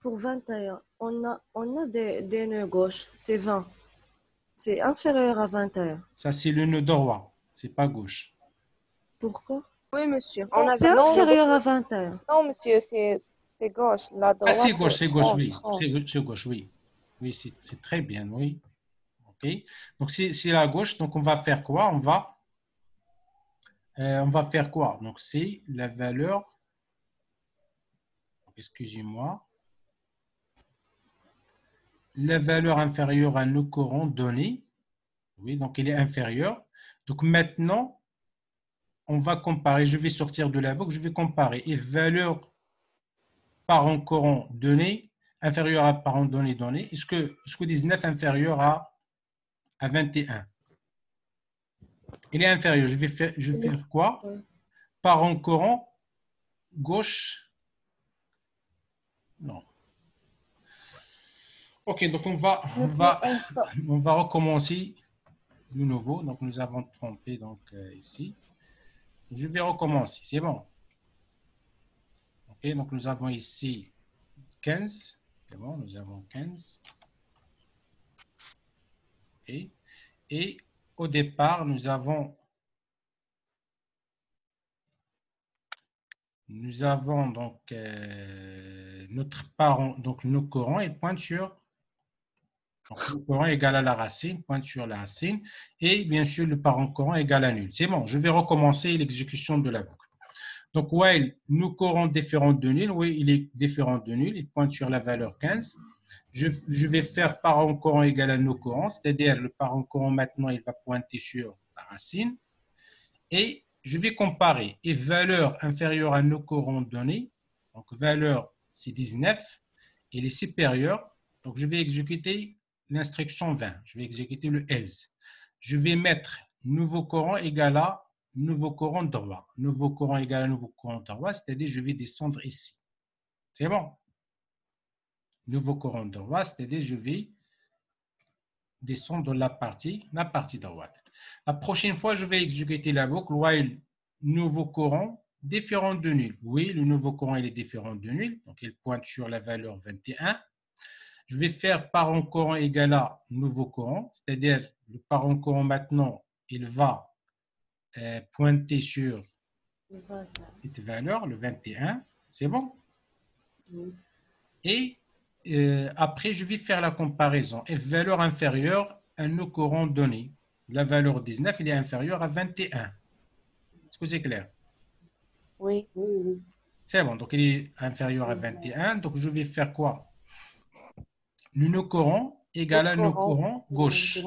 Pour 21, on a des nœuds gauche, c'est 20. C'est inférieur à 21. ça c'est le nœud droit, c'est pas gauche. Pourquoi? Oui, monsieur. On a C'est non, inférieur à 21. Non, monsieur, c'est gauche. La Ah, droite, c'est gauche, oui. 30. C'est gauche, oui. Oui, c'est très bien, oui. OK. Donc, c'est la gauche. Donc, on va faire quoi? On va faire quoi? Donc, c'est la valeur, excusez-moi, la valeur inférieure à nos courants donnés. Oui, donc il est inférieur. Donc, maintenant, on va comparer. Je vais sortir de la boucle, je vais comparer. Et valeur parent courant donné, inférieur à parent donné. Est-ce que 19 est inférieur à 21? Il est inférieur. Je vais faire quoi? Parent courant gauche. Non. OK, donc on va recommencer de nouveau. Donc, nous avons trompé donc, ici. Je vais recommencer. C'est bon. OK, donc nous avons ici 15. C'est bon, nous avons 15. OK. Et au départ, nous avons donc notre parent, donc nos courants et pointe sur. Donc, le courant égal à la racine, pointe sur la racine, et bien sûr, le parent courant égal à nul. C'est bon, je vais recommencer l'exécution de la boucle. Donc, while nous courants différents de nul, oui, il est différent de nul, il pointe sur la valeur 15. Je vais faire parent courant égal à nos courants, c'est-à-dire le parent courant maintenant, il va pointer sur la racine, et je vais comparer. Et valeur inférieure à nos courants donnés, donc valeur c'est 19, il est supérieur, donc je vais exécuter l'instruction 20, je vais exécuter le else. Je vais mettre nouveau courant égal à nouveau courant droit. Nouveau courant égal à nouveau courant droit, c'est-à-dire je vais descendre ici. C'est bon? Nouveau courant droit, c'est-à-dire je vais descendre la partie droite. La prochaine fois, je vais exécuter la boucle while nouveau courant différent de nul. Oui, le nouveau courant il est différent de nul, donc il pointe sur la valeur 21. Je vais faire parent courant égal à nouveau courant, c'est-à-dire le parent courant maintenant, il va pointer sur cette valeur, le 21. C'est bon? Oui. Et après, je vais faire la comparaison. F valeur inférieure à nos courants donnés. La valeur 19, il est inférieur à 21. Est-ce que c'est clair? Oui. Oui. C'est bon, donc il est inférieur à 21. Donc je vais faire quoi? Le nœud courant égale à nœud courant gauche.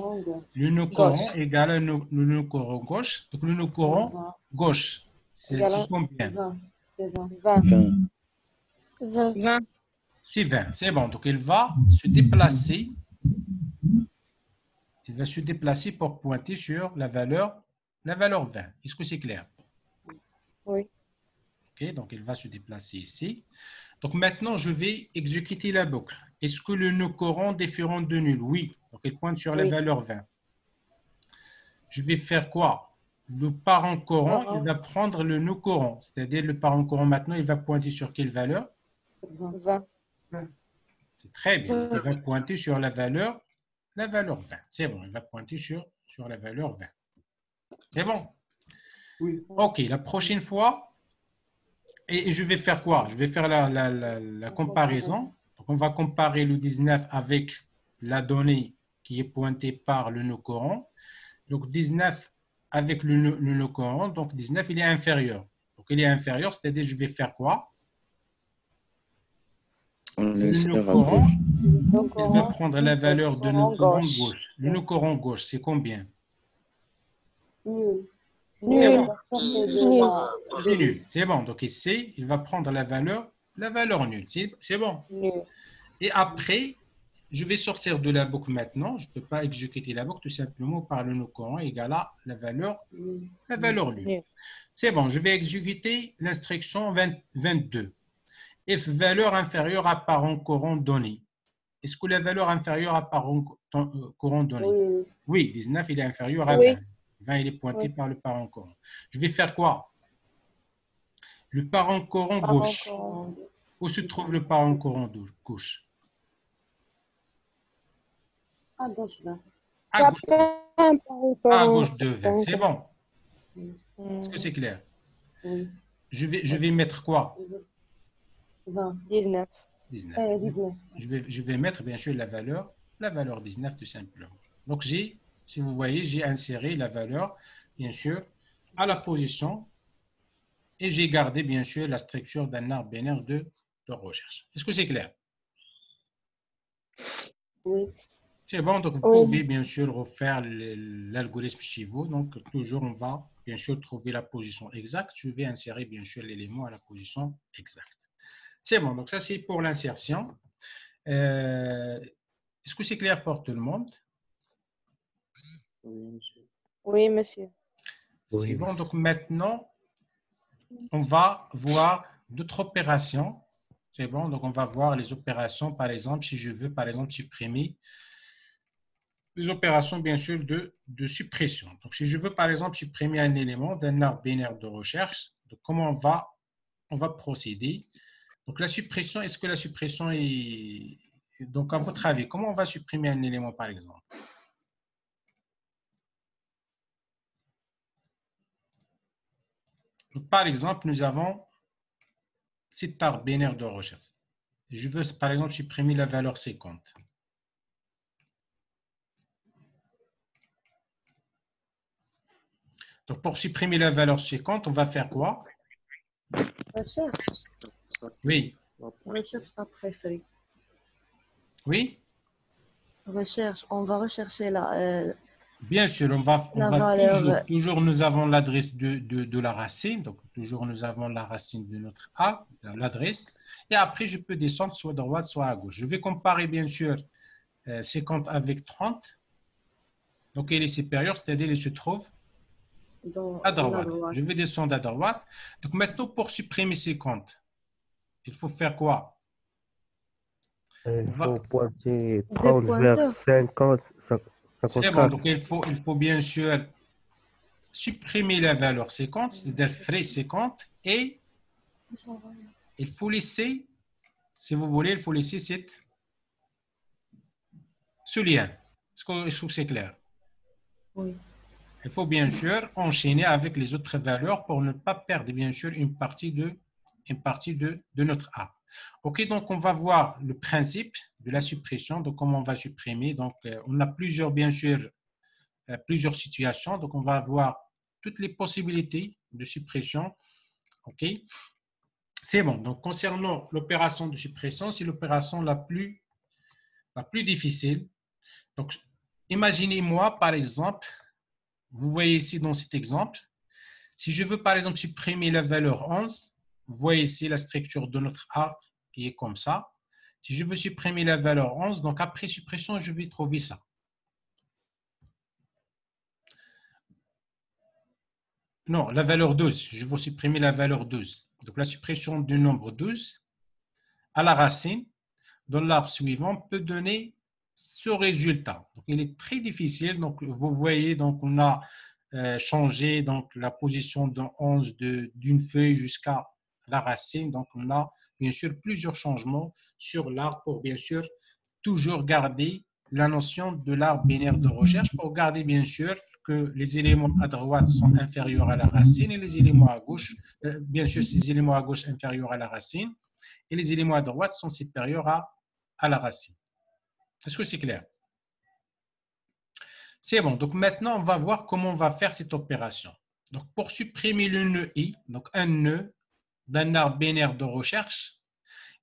Le nœud courant égale à nœud courant gauche. Donc le nœud courant gauche, c'est combien? 20. C'est 20. 20. 20. C'est 20. C'est bon, donc il va se déplacer. Il va se déplacer pour pointer sur la valeur 20. Est-ce que c'est clair? Oui. OK, donc il va se déplacer ici. Donc maintenant, je vais exécuter la boucle. Est-ce que le nœud courant différent de nul? Oui. Donc il pointe sur la valeur 20. Je vais faire quoi? Le parent courant, il va prendre le nœud courant. C'est-à-dire le parent courant maintenant, il va pointer sur quelle valeur? 20. C'est très bien. Il va pointer sur la valeur 20. C'est bon, il va pointer sur la valeur 20. C'est bon? Oui. OK, la prochaine fois, et je vais faire quoi? Je vais faire la comparaison. Donc, on va comparer le 19 avec la donnée qui est pointée par le nœud courant. Donc, 19 avec le nœud courant, donc 19, il est inférieur. Donc, il est inférieur, c'est-à-dire je vais faire quoi? Le nœud courant, il va prendre la valeur de nœud courant gauche. Le nœud courant gauche, c'est combien? Nul. Nul. C'est nul. C'est bon. Donc ici, il va prendre la valeur nulle. C'est bon. Nul. Et après, je vais sortir de la boucle maintenant. Je ne peux pas exécuter la boucle tout simplement par le nœud courant égal à la valeur nulle. C'est bon. Je vais exécuter l'instruction 22. If valeur inférieure à parent courant donné. Est-ce que la valeur inférieure à parent courant donné? Oui, 19, il est inférieur à 20. 20, il est pointé par le parent courant. Je vais faire quoi? Le parent courant gauche. Où se trouve le parent courant gauche? À gauche 20. À gauche de 20. C'est bon. Est-ce que c'est clair? Oui. Je vais mettre quoi? 20. 19. 19. Je vais mettre bien sûr la valeur la valeur 19 tout simplement. Donc, si vous voyez, j'ai inséré la valeur, bien sûr, à la position et j'ai gardé, bien sûr, la structure d'un arbre binaire de recherche. Est-ce que c'est clair? Oui. C'est bon, donc vous pouvez bien sûr refaire l'algorithme chez vous. Donc, toujours, on va bien sûr trouver la position exacte. Je vais insérer, bien sûr, l'élément à la position exacte. C'est bon, donc ça, c'est pour l'insertion. Est-ce que c'est clair pour tout le monde? Oui, monsieur. Oui, monsieur. C'est bon, donc maintenant, on va voir d'autres opérations. C'est bon, donc on va voir les opérations, par exemple, si je veux, par exemple, supprimer les opérations, bien sûr, de suppression. Donc, si je veux, par exemple, supprimer un élément d'un arbre binaire de recherche, donc comment on va procéder? Donc, la suppression, est-ce que la suppression est... Donc, à votre avis, comment on va supprimer un élément, par exemple? Donc, par exemple, nous avons cet arbre binaire de recherche. Je veux, par exemple, supprimer la valeur 50. Donc, pour supprimer la valeur 50, on va faire quoi? Recherche. Oui. Recherche après free. Oui? Recherche. On va rechercher Bien sûr, on la va valeur. toujours, nous avons l'adresse de la racine. Donc, toujours, nous avons la racine de notre A, l'adresse. Et après, je peux descendre soit à droite, soit à gauche. Je vais comparer, bien sûr, 50 avec 30. Donc, elle est supérieure, c'est-à-dire elle se trouve à droite. Je vais descendre à droite. Donc, maintenant, pour supprimer 50, il faut faire quoi? Il faut pointer 30 vers 50, C'est bon, 54. donc il faut bien sûr supprimer la valeur 50, c'est-à-dire frais 50, et il faut laisser, si vous voulez, il faut laisser ce lien. Est-ce que c'est clair? Oui. Il faut bien sûr enchaîner avec les autres valeurs pour ne pas perdre, bien sûr, une partie de notre A. OK, donc on va voir le principe de la suppression, donc comment on va supprimer. Donc, on a plusieurs, bien sûr, plusieurs situations. Donc, on va avoir toutes les possibilités de suppression. OK, c'est bon. Donc, concernant l'opération de suppression, c'est l'opération la plus difficile. Donc, imaginez-moi, par exemple, vous voyez ici dans cet exemple, si je veux, par exemple, supprimer la valeur 11, vous voyez ici la structure de notre arbre qui est comme ça. Si je veux supprimer la valeur 11, donc après suppression, je vais trouver ça. Non, la valeur 12. Je veux supprimer la valeur 12. Donc, la suppression du nombre 12 à la racine dans l'arbre suivant peut donner ce résultat. Donc, il est très difficile. Donc, vous voyez, donc, on a changé donc, la position de 11 d'une feuille jusqu'à la racine. Donc, on a bien sûr plusieurs changements sur l'arbre pour bien sûr toujours garder la notion de l'arbre binaire de recherche pour garder bien sûr que les éléments à droite sont inférieurs à la racine et les éléments à gauche, bien sûr, ces éléments à gauche inférieurs à la racine et les éléments à droite sont supérieurs à la racine. Est-ce que c'est clair? C'est bon. Donc maintenant, on va voir comment on va faire cette opération. Donc pour supprimer le nœud I, donc un nœud d'un arbre binaire de recherche,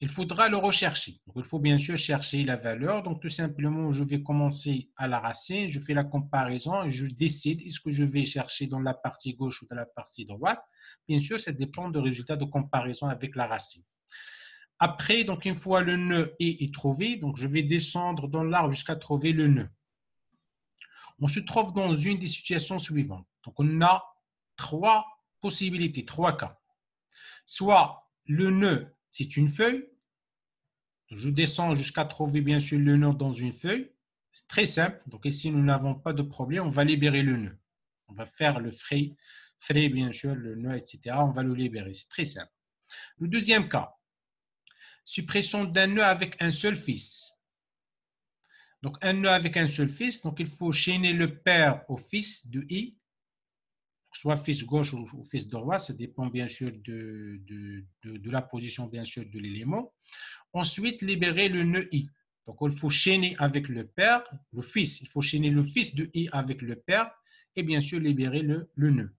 il faudra le rechercher. Donc, il faut bien sûr chercher la valeur. Donc, tout simplement, je vais commencer à la racine, je fais la comparaison et je décide est-ce que je vais chercher dans la partie gauche ou dans la partie droite. Bien sûr, ça dépend du résultat de comparaison avec la racine. Après, donc, une fois le nœud est trouvé, donc je vais descendre dans l'arbre jusqu'à trouver le nœud. On se trouve dans une des situations suivantes. Donc, on a trois possibilités, trois cas. Soit le nœud, c'est une feuille. Je descends jusqu'à trouver bien sûr le nœud dans une feuille. C'est très simple. Donc ici, nous n'avons pas de problème. On va libérer le nœud. On va faire le frais bien sûr, le nœud, etc. On va le libérer. C'est très simple. Le deuxième cas, suppression d'un nœud avec un seul fils. Donc un nœud avec un seul fils. Donc il faut chaîner le père au fils de I, soit fils gauche ou fils droit. Ça dépend bien sûr de la position bien sûr de l'élément. Ensuite, libérer le nœud I. Donc, il faut chaîner avec le père, le fils. Il faut chaîner le fils de I avec le père et bien sûr libérer le nœud.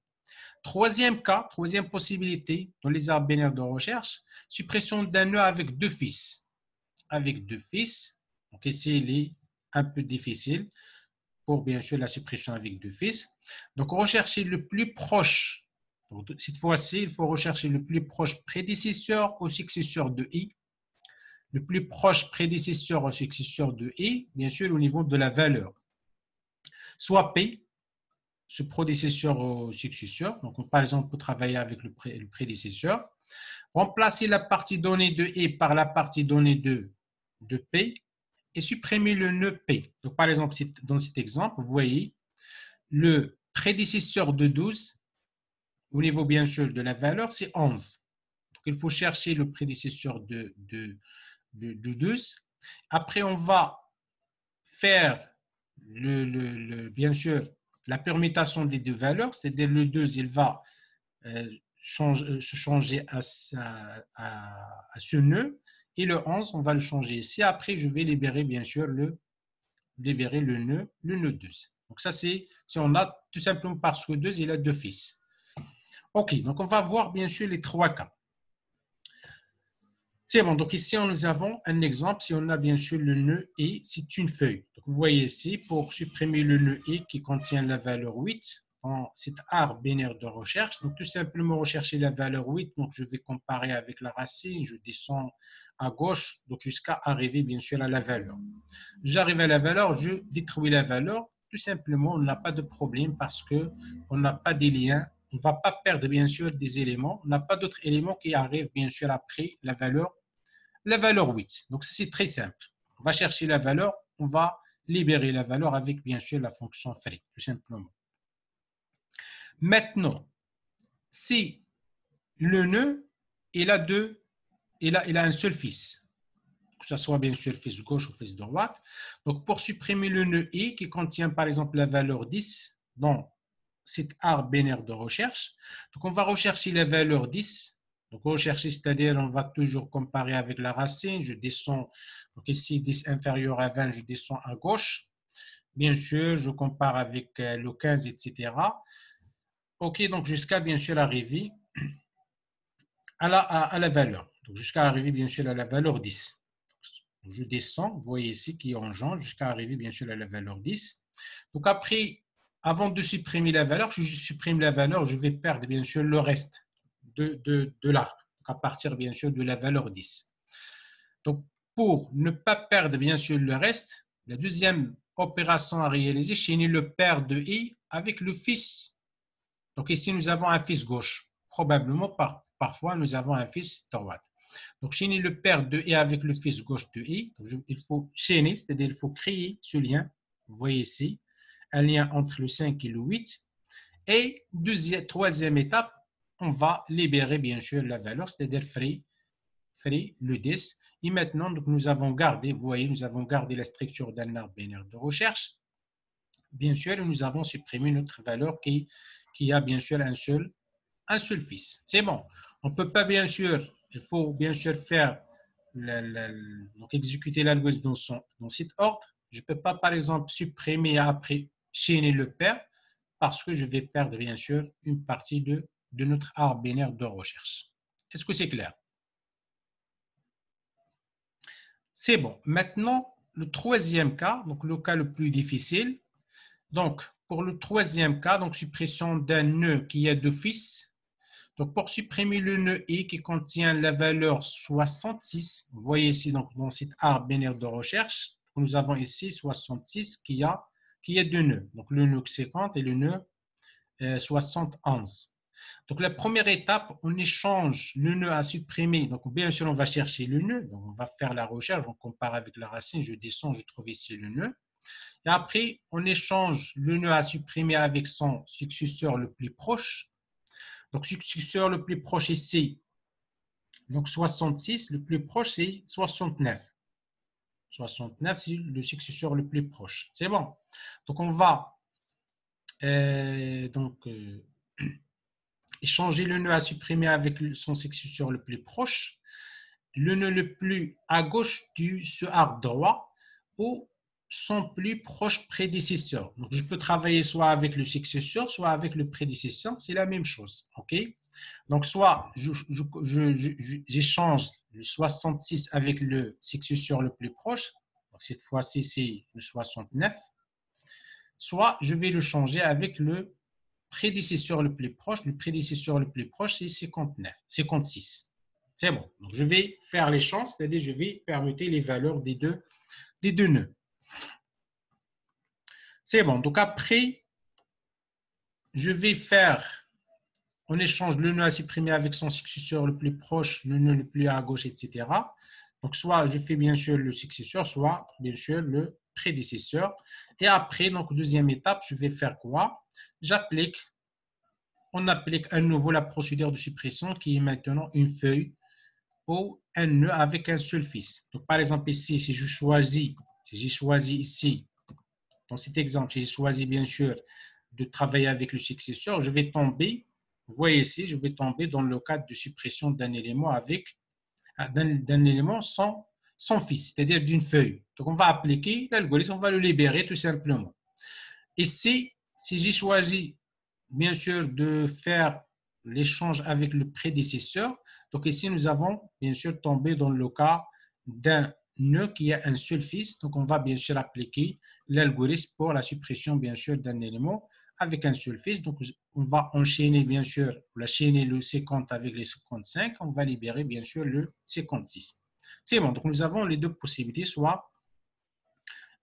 Troisième cas, troisième possibilité dans les arbres binaires de recherche, suppression d'un nœud avec deux fils. Avec deux fils, donc ici il est un peu difficile pour bien sûr la suppression avec deux fils. Donc rechercher le plus proche. Donc, cette fois-ci, il faut rechercher le plus proche prédécesseur au successeur de I. Le plus proche prédécesseur au successeur de I, bien sûr au niveau de la valeur. Soit P, ce prédécesseur au successeur. Donc, par exemple, on peut travailler avec le prédécesseur. Remplacer la partie donnée de I par la partie donnée de P et supprimer le nœud P. Donc, par exemple, dans cet exemple, vous voyez le prédécesseur de 12, au niveau bien sûr de la valeur, c'est 11. Donc, il faut chercher le prédécesseur de 12. Après, on va faire bien sûr la permutation des deux valeurs, c'est-à-dire le 2, il va se changer à ce nœud, et le 11, on va le changer ici. Après, je vais libérer bien sûr le nœud 12. Donc ça, c'est si on a tout simplement parce que 2, il a deux fils. OK, donc on va voir bien sûr les trois cas. C'est bon, donc ici nous avons un exemple, si on a bien sûr le nœud I, c'est une feuille. Donc vous voyez ici, pour supprimer le nœud I qui contient la valeur 8, dans cet arbre binaire de recherche, donc tout simplement rechercher la valeur 8, donc je vais comparer avec la racine, je descends à gauche, donc jusqu'à arriver bien sûr à la valeur. J'arrive à la valeur, je détruis la valeur, tout simplement on n'a pas de problème parce qu'on n'a pas des liens. On ne va pas perdre bien sûr des éléments. On n'a pas d'autres éléments qui arrivent bien sûr après la valeur 8. Donc c'est très simple. On va chercher la valeur, on va libérer la valeur avec bien sûr la fonction free, tout simplement. Maintenant, si le nœud, il a un seul fils, que ce soit bien sûr fils gauche ou fils droite. Donc pour supprimer le nœud I qui contient par exemple la valeur 10 dans cet arbre binaire de recherche. Donc, on va rechercher la valeur 10. Donc, rechercher, c'est-à-dire, on va toujours comparer avec la racine. Je descends, donc ici, 10 inférieur à 20, je descends à gauche. Bien sûr, je compare avec le 15, etc. OK, donc jusqu'à, bien sûr, arriver à la valeur. Donc, jusqu'à arriver, bien sûr, à la valeur 10. Donc, je descends, vous voyez ici, qui est en jaune, jusqu'à arriver, bien sûr, à la valeur 10. Donc, après, avant de supprimer la valeur, si je supprime la valeur, je vais perdre bien sûr le reste de l'arbre, à partir bien sûr de la valeur 10. Donc, pour ne pas perdre bien sûr le reste, la deuxième opération à réaliser, chaîner le père de I avec le fils. Donc ici, nous avons un fils gauche. Probablement, parfois, nous avons un fils droite. Donc, chaîner le père de I avec le fils gauche de I. Donc, il faut chaîner, c'est-à-dire il faut créer ce lien. Vous voyez ici, un lien entre le 5 et le 8. Et troisième étape, on va libérer bien sûr la valeur, c'est-à-dire free le 10. Et maintenant, donc, nous avons gardé, vous voyez, nous avons gardé la structure d'un arbre binaire de recherche. Bien sûr, nous avons supprimé notre valeur qui a bien sûr un seul fils. C'est bon. On ne peut pas bien sûr, il faut bien sûr faire, donc exécuter l'algorithme dans cet ordre. Je ne peux pas par exemple supprimer et après chaîner le père parce que je vais perdre bien sûr une partie de notre arbre binaire de recherche. Est-ce que c'est clair? C'est bon. Maintenant, le troisième cas, donc le cas le plus difficile. Donc, pour le troisième cas, donc suppression d'un nœud qui a deux fils. Donc, pour supprimer le nœud I qui contient la valeur 66, vous voyez ici donc, dans cet arbre binaire de recherche, nous avons ici 66 qui a deux nœuds. Donc, le nœud 50 et le nœud 71. Donc, la première étape, on échange le nœud à supprimer. Donc, bien sûr, on va chercher le nœud. Donc, on va faire la recherche, on compare avec la racine. Je descends, je trouve ici le nœud. Et après, on échange le nœud à supprimer avec son successeur le plus proche. Donc, successeur le plus proche ici, donc 66, le plus proche c'est 69. 69, c'est le successeur le plus proche. C'est bon. Donc, on va échanger le nœud à supprimer avec son successeur le plus proche. Le nœud le plus à gauche de ce arbre droit. ou son plus proche prédécesseur. Donc, je peux travailler soit avec le successeur, soit avec le prédécesseur. C'est la même chose. OK? Donc, soit j'échange le 66 avec le successeur le plus proche. Donc, cette fois-ci, c'est le 69. Soit je vais le changer avec le prédécesseur le plus proche. Le prédécesseur le plus proche, c'est 56. C'est bon. Donc, je vais faire l'échange, c'est-à-dire je vais permuter les valeurs des deux nœuds. C'est bon. Donc, après, je vais faire, on échange le nœud à supprimer avec son successeur le plus proche, le nœud le plus à gauche, etc. Donc, soit je fais bien sûr le successeur, soit bien sûr le prédécesseur. Et après, donc, deuxième étape, je vais faire quoi? On applique à nouveau la procédure de suppression qui est maintenant une feuille ou un nœud avec un seul fils. Donc, par exemple, ici, si j'ai choisi ici, dans cet exemple, j'ai choisi bien sûr de travailler avec le successeur, je vais tomber, vous voyez ici, je vais tomber dans le cadre de suppression d'un élément d'un élément sans fils, c'est-à-dire d'une feuille. Donc, on va appliquer l'algorithme, on va le libérer tout simplement. Ici, si j'ai choisi bien sûr de faire l'échange avec le prédécesseur, donc ici, nous avons bien sûr tombé dans le cas d'un nœud qui a un seul fils. Donc, on va bien sûr appliquer l'algorithme pour la suppression bien sûr d'un élément avec un seul fils. Donc, on va enchaîner bien sûr, enchaîner le 50 avec les 55. On va libérer bien sûr le 56. C'est bon. Donc, nous avons les deux possibilités, soit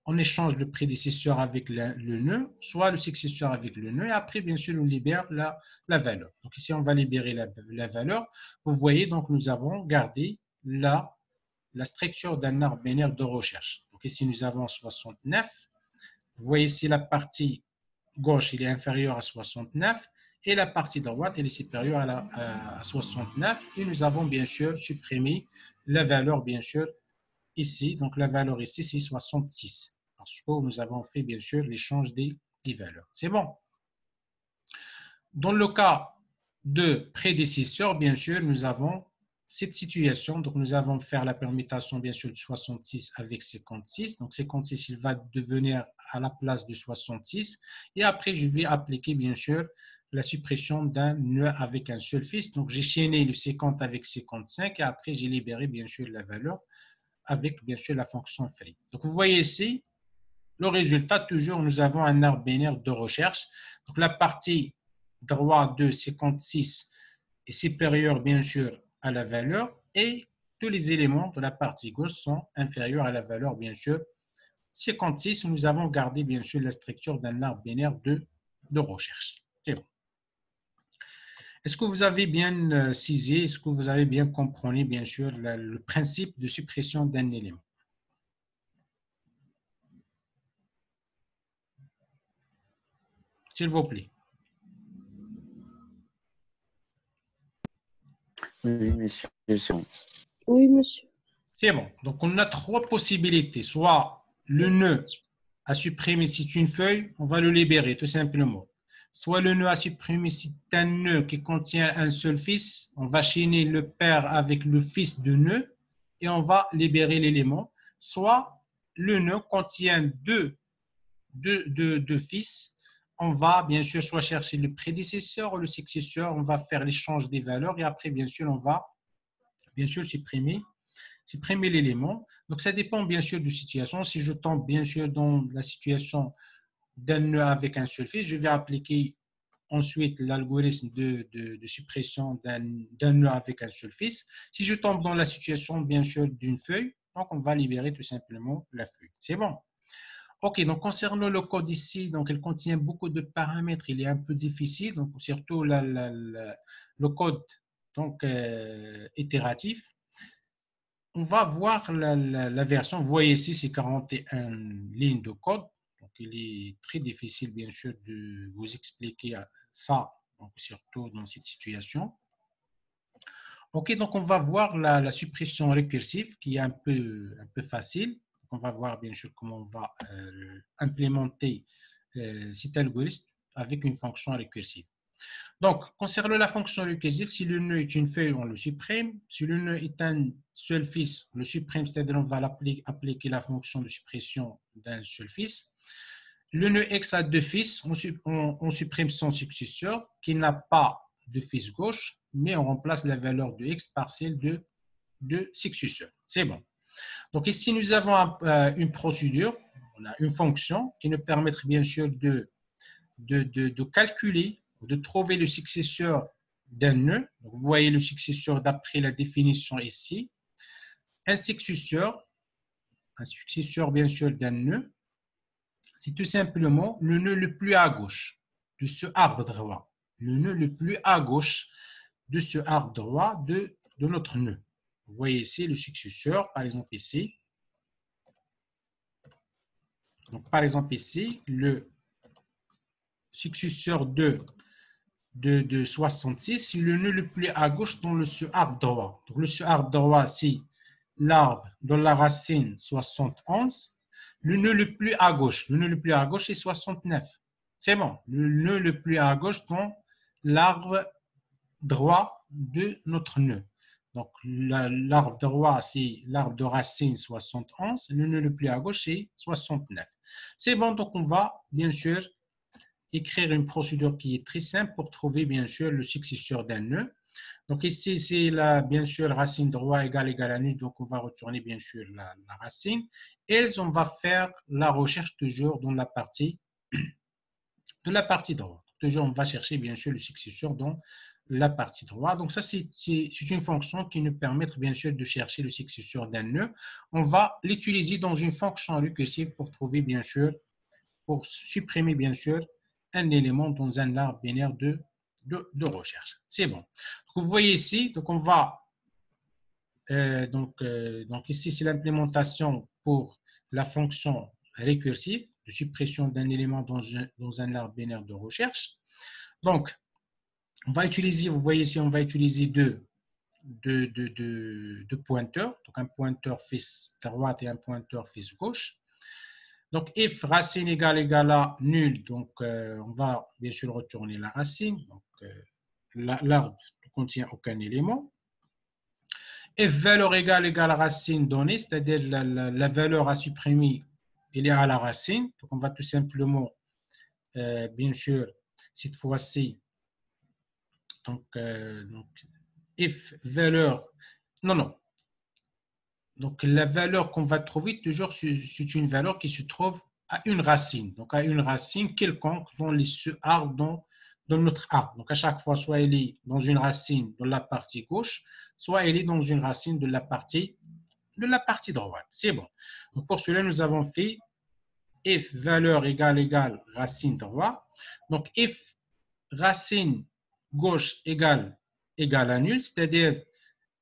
on échange le prédécesseur avec le nœud, soit le successeur avec le nœud, et après, bien sûr, on libère la valeur. Donc ici, on va libérer la valeur. Vous voyez, donc, nous avons gardé la structure d'un arbre binaire de recherche. Donc ici, nous avons 69. Vous voyez ici, la partie gauche, elle est inférieure à 69, et la partie droite, elle est supérieure à 69. Et nous avons, bien sûr, supprimé la valeur, bien sûr, ici. Donc, la valeur ici, c'est 66. Parce que nous avons fait, bien sûr, l'échange des valeurs. C'est bon. Dans le cas de prédécesseur, bien sûr, nous avons cette situation. Donc, nous allons faire la permutation, bien sûr, de 66 avec 56. Donc, 56, il va devenir à la place de 66. Et après, je vais appliquer, bien sûr, la suppression d'un nœud avec un seul fils. Donc, j'ai chaîné le 50 avec 55. Et après, j'ai libéré, bien sûr, la valeur avec, bien sûr, la fonction free. Donc, vous voyez ici, le résultat, toujours, nous avons un arbre binaire de recherche. Donc, la partie droite de 56 est supérieure, bien sûr, à la valeur et tous les éléments de la partie gauche sont inférieurs à la valeur, bien sûr. 56, nous avons gardé, bien sûr, la structure d'un arbre binaire de recherche. C'est bon. Est-ce que vous avez bien saisi, est-ce que vous avez bien compris, bien sûr, le principe de suppression d'un élément? S'il vous plaît. Oui, monsieur. Oui, monsieur. C'est bon. Donc, on a trois possibilités. Soit le nœud à supprimer, c'est une feuille, on va le libérer, tout simplement. Soit le nœud à supprimer, c'est un nœud qui contient un seul fils, on va chaîner le père avec le fils de nœud et on va libérer l'élément. Soit le nœud contient deux fils, on va bien sûr soit chercher le prédécesseur ou le successeur, on va faire l'échange des valeurs et après, bien sûr, on va bien sûr supprimer l'élément. Donc, ça dépend bien sûr de la situation. Si je tombe bien sûr dans la situation d'un nœud avec un seul fils, je vais appliquer ensuite l'algorithme de suppression d'un nœud avec un seul fils. Si je tombe dans la situation bien sûr d'une feuille, donc on va libérer tout simplement la feuille. C'est bon. OK, donc concernant le code ici, donc il contient beaucoup de paramètres, il est un peu difficile, donc surtout le code donc, itératif. On va voir la version, vous voyez ici, c'est 41 lignes de code, donc il est très difficile bien sûr de vous expliquer ça, donc surtout dans cette situation. OK, donc on va voir la suppression récursive qui est un peu facile. On va voir bien sûr comment on va implémenter cet algorithme avec une fonction récursive. Donc, concernant la fonction récursive, si le nœud est une feuille, on le supprime. Si le nœud est un seul fils, on le supprime, c'est-à-dire on va appliquer la fonction de suppression d'un seul fils. Le nœud X a deux fils, on supprime son successeur qui n'a pas de fils gauche, mais on remplace la valeur de X par celle de successeur. C'est bon. Donc ici, nous avons une procédure, on a une fonction qui nous permet bien sûr de calculer, de trouver le successeur d'un nœud. Donc, vous voyez le successeur d'après la définition ici. Un successeur bien sûr d'un nœud, c'est tout simplement le nœud le plus à gauche de ce arbre droit. Le nœud le plus à gauche de ce arbre droit de notre nœud. Vous voyez ici le successeur, par exemple ici. Donc, par exemple ici, le successeur de 66, c'est le nœud le plus à gauche dans ce arbre droit. Donc, le arbre droit, c'est l'arbre dans la racine 71. Le nœud le plus à gauche, c'est 69. C'est bon. Le nœud le plus à gauche dans l'arbre droit de notre nœud. Donc, l'arbre droit, c'est l'arbre de racine 71. Le nœud le plus à gauche, c'est 69. C'est bon, donc on va bien sûr écrire une procédure qui est très simple pour trouver bien sûr le successeur d'un nœud. Donc ici, c'est bien sûr racine droit égale à nul, donc on va retourner bien sûr la racine. Et on va faire la recherche toujours dans la partie droite. Toujours, on va chercher bien sûr le successeur dans la partie droite. Donc ça, c'est une fonction qui nous permet bien sûr de chercher le successeur d'un nœud. On va l'utiliser dans une fonction récursive pour trouver bien sûr, pour supprimer bien sûr un élément dans un arbre binaire de recherche. C'est bon. Donc, vous voyez ici, donc on va donc ici c'est l'implémentation pour la fonction récursive de suppression d'un élément dans un arbre binaire de recherche. Donc on va utiliser, vous voyez ici, on va utiliser deux pointeurs, donc un pointeur fils droite et un pointeur fils gauche. Donc, if racine égale à nul, donc on va bien sûr retourner la racine. Donc, l'arbre ne contient aucun élément. If valeur égale à racine donnée, c'est-à-dire la valeur à supprimer, elle est à la racine. Donc, on va tout simplement, bien sûr, cette fois-ci, donc, if valeur, non. Donc, la valeur qu'on va trouver, toujours, c'est une valeur qui se trouve à une racine. Donc, à une racine quelconque dans dans notre arbre. Donc, à chaque fois, soit elle est dans une racine dans la partie gauche, soit elle est dans une racine de la partie droite. C'est bon. Donc, pour cela, nous avons fait if valeur égale racine droite. Donc, if racine gauche égale à nul, c'est-à-dire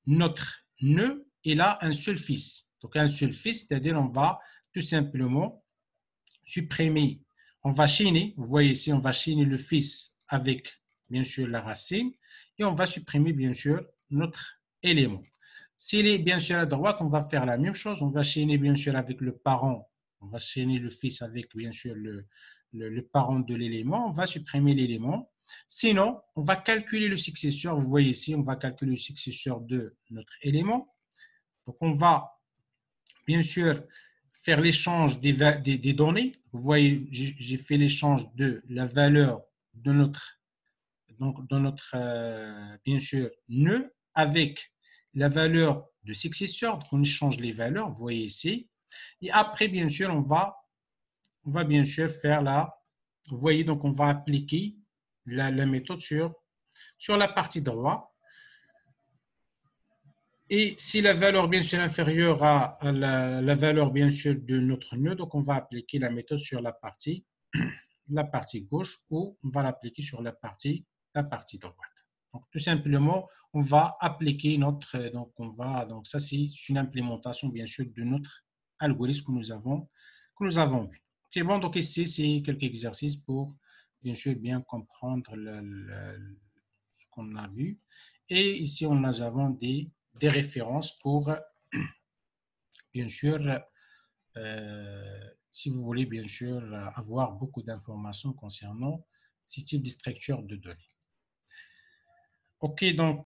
notre nœud, il a un seul fils. Donc, un seul fils, c'est-à-dire on va tout simplement supprimer, on va chaîner, vous voyez ici, on va chaîner le fils avec, bien sûr, la racine, et on va supprimer, bien sûr, notre élément. S'il est, bien sûr, à droite, on va faire la même chose, on va chaîner, bien sûr, avec le parent, on va chaîner le fils avec, bien sûr, le parent de l'élément, on va supprimer l'élément. Sinon, on va calculer le successeur, vous voyez ici, on va calculer le successeur de notre élément. Donc, on va bien sûr faire l'échange des données. Vous voyez, j'ai fait l'échange de la valeur de notre bien sûr, nœud avec la valeur de successeur. Donc, on échange les valeurs, vous voyez ici. Et après, bien sûr, on va bien sûr faire vous voyez, donc on va appliquer la méthode sur la partie droite. Et si la valeur, bien sûr, inférieure à la valeur, bien sûr, de notre nœud, donc on va appliquer la méthode sur la partie gauche ou on va l'appliquer sur la partie droite. Donc, tout simplement, on va appliquer donc ça, c'est une implémentation, bien sûr, de notre algorithme que nous avons vu. C'est bon, donc ici, c'est quelques exercices pour, bien sûr, bien comprendre ce qu'on a vu. Et ici, nous avons des références pour, bien sûr, si vous voulez, bien sûr, avoir beaucoup d'informations concernant ce type de structure de données. Ok, donc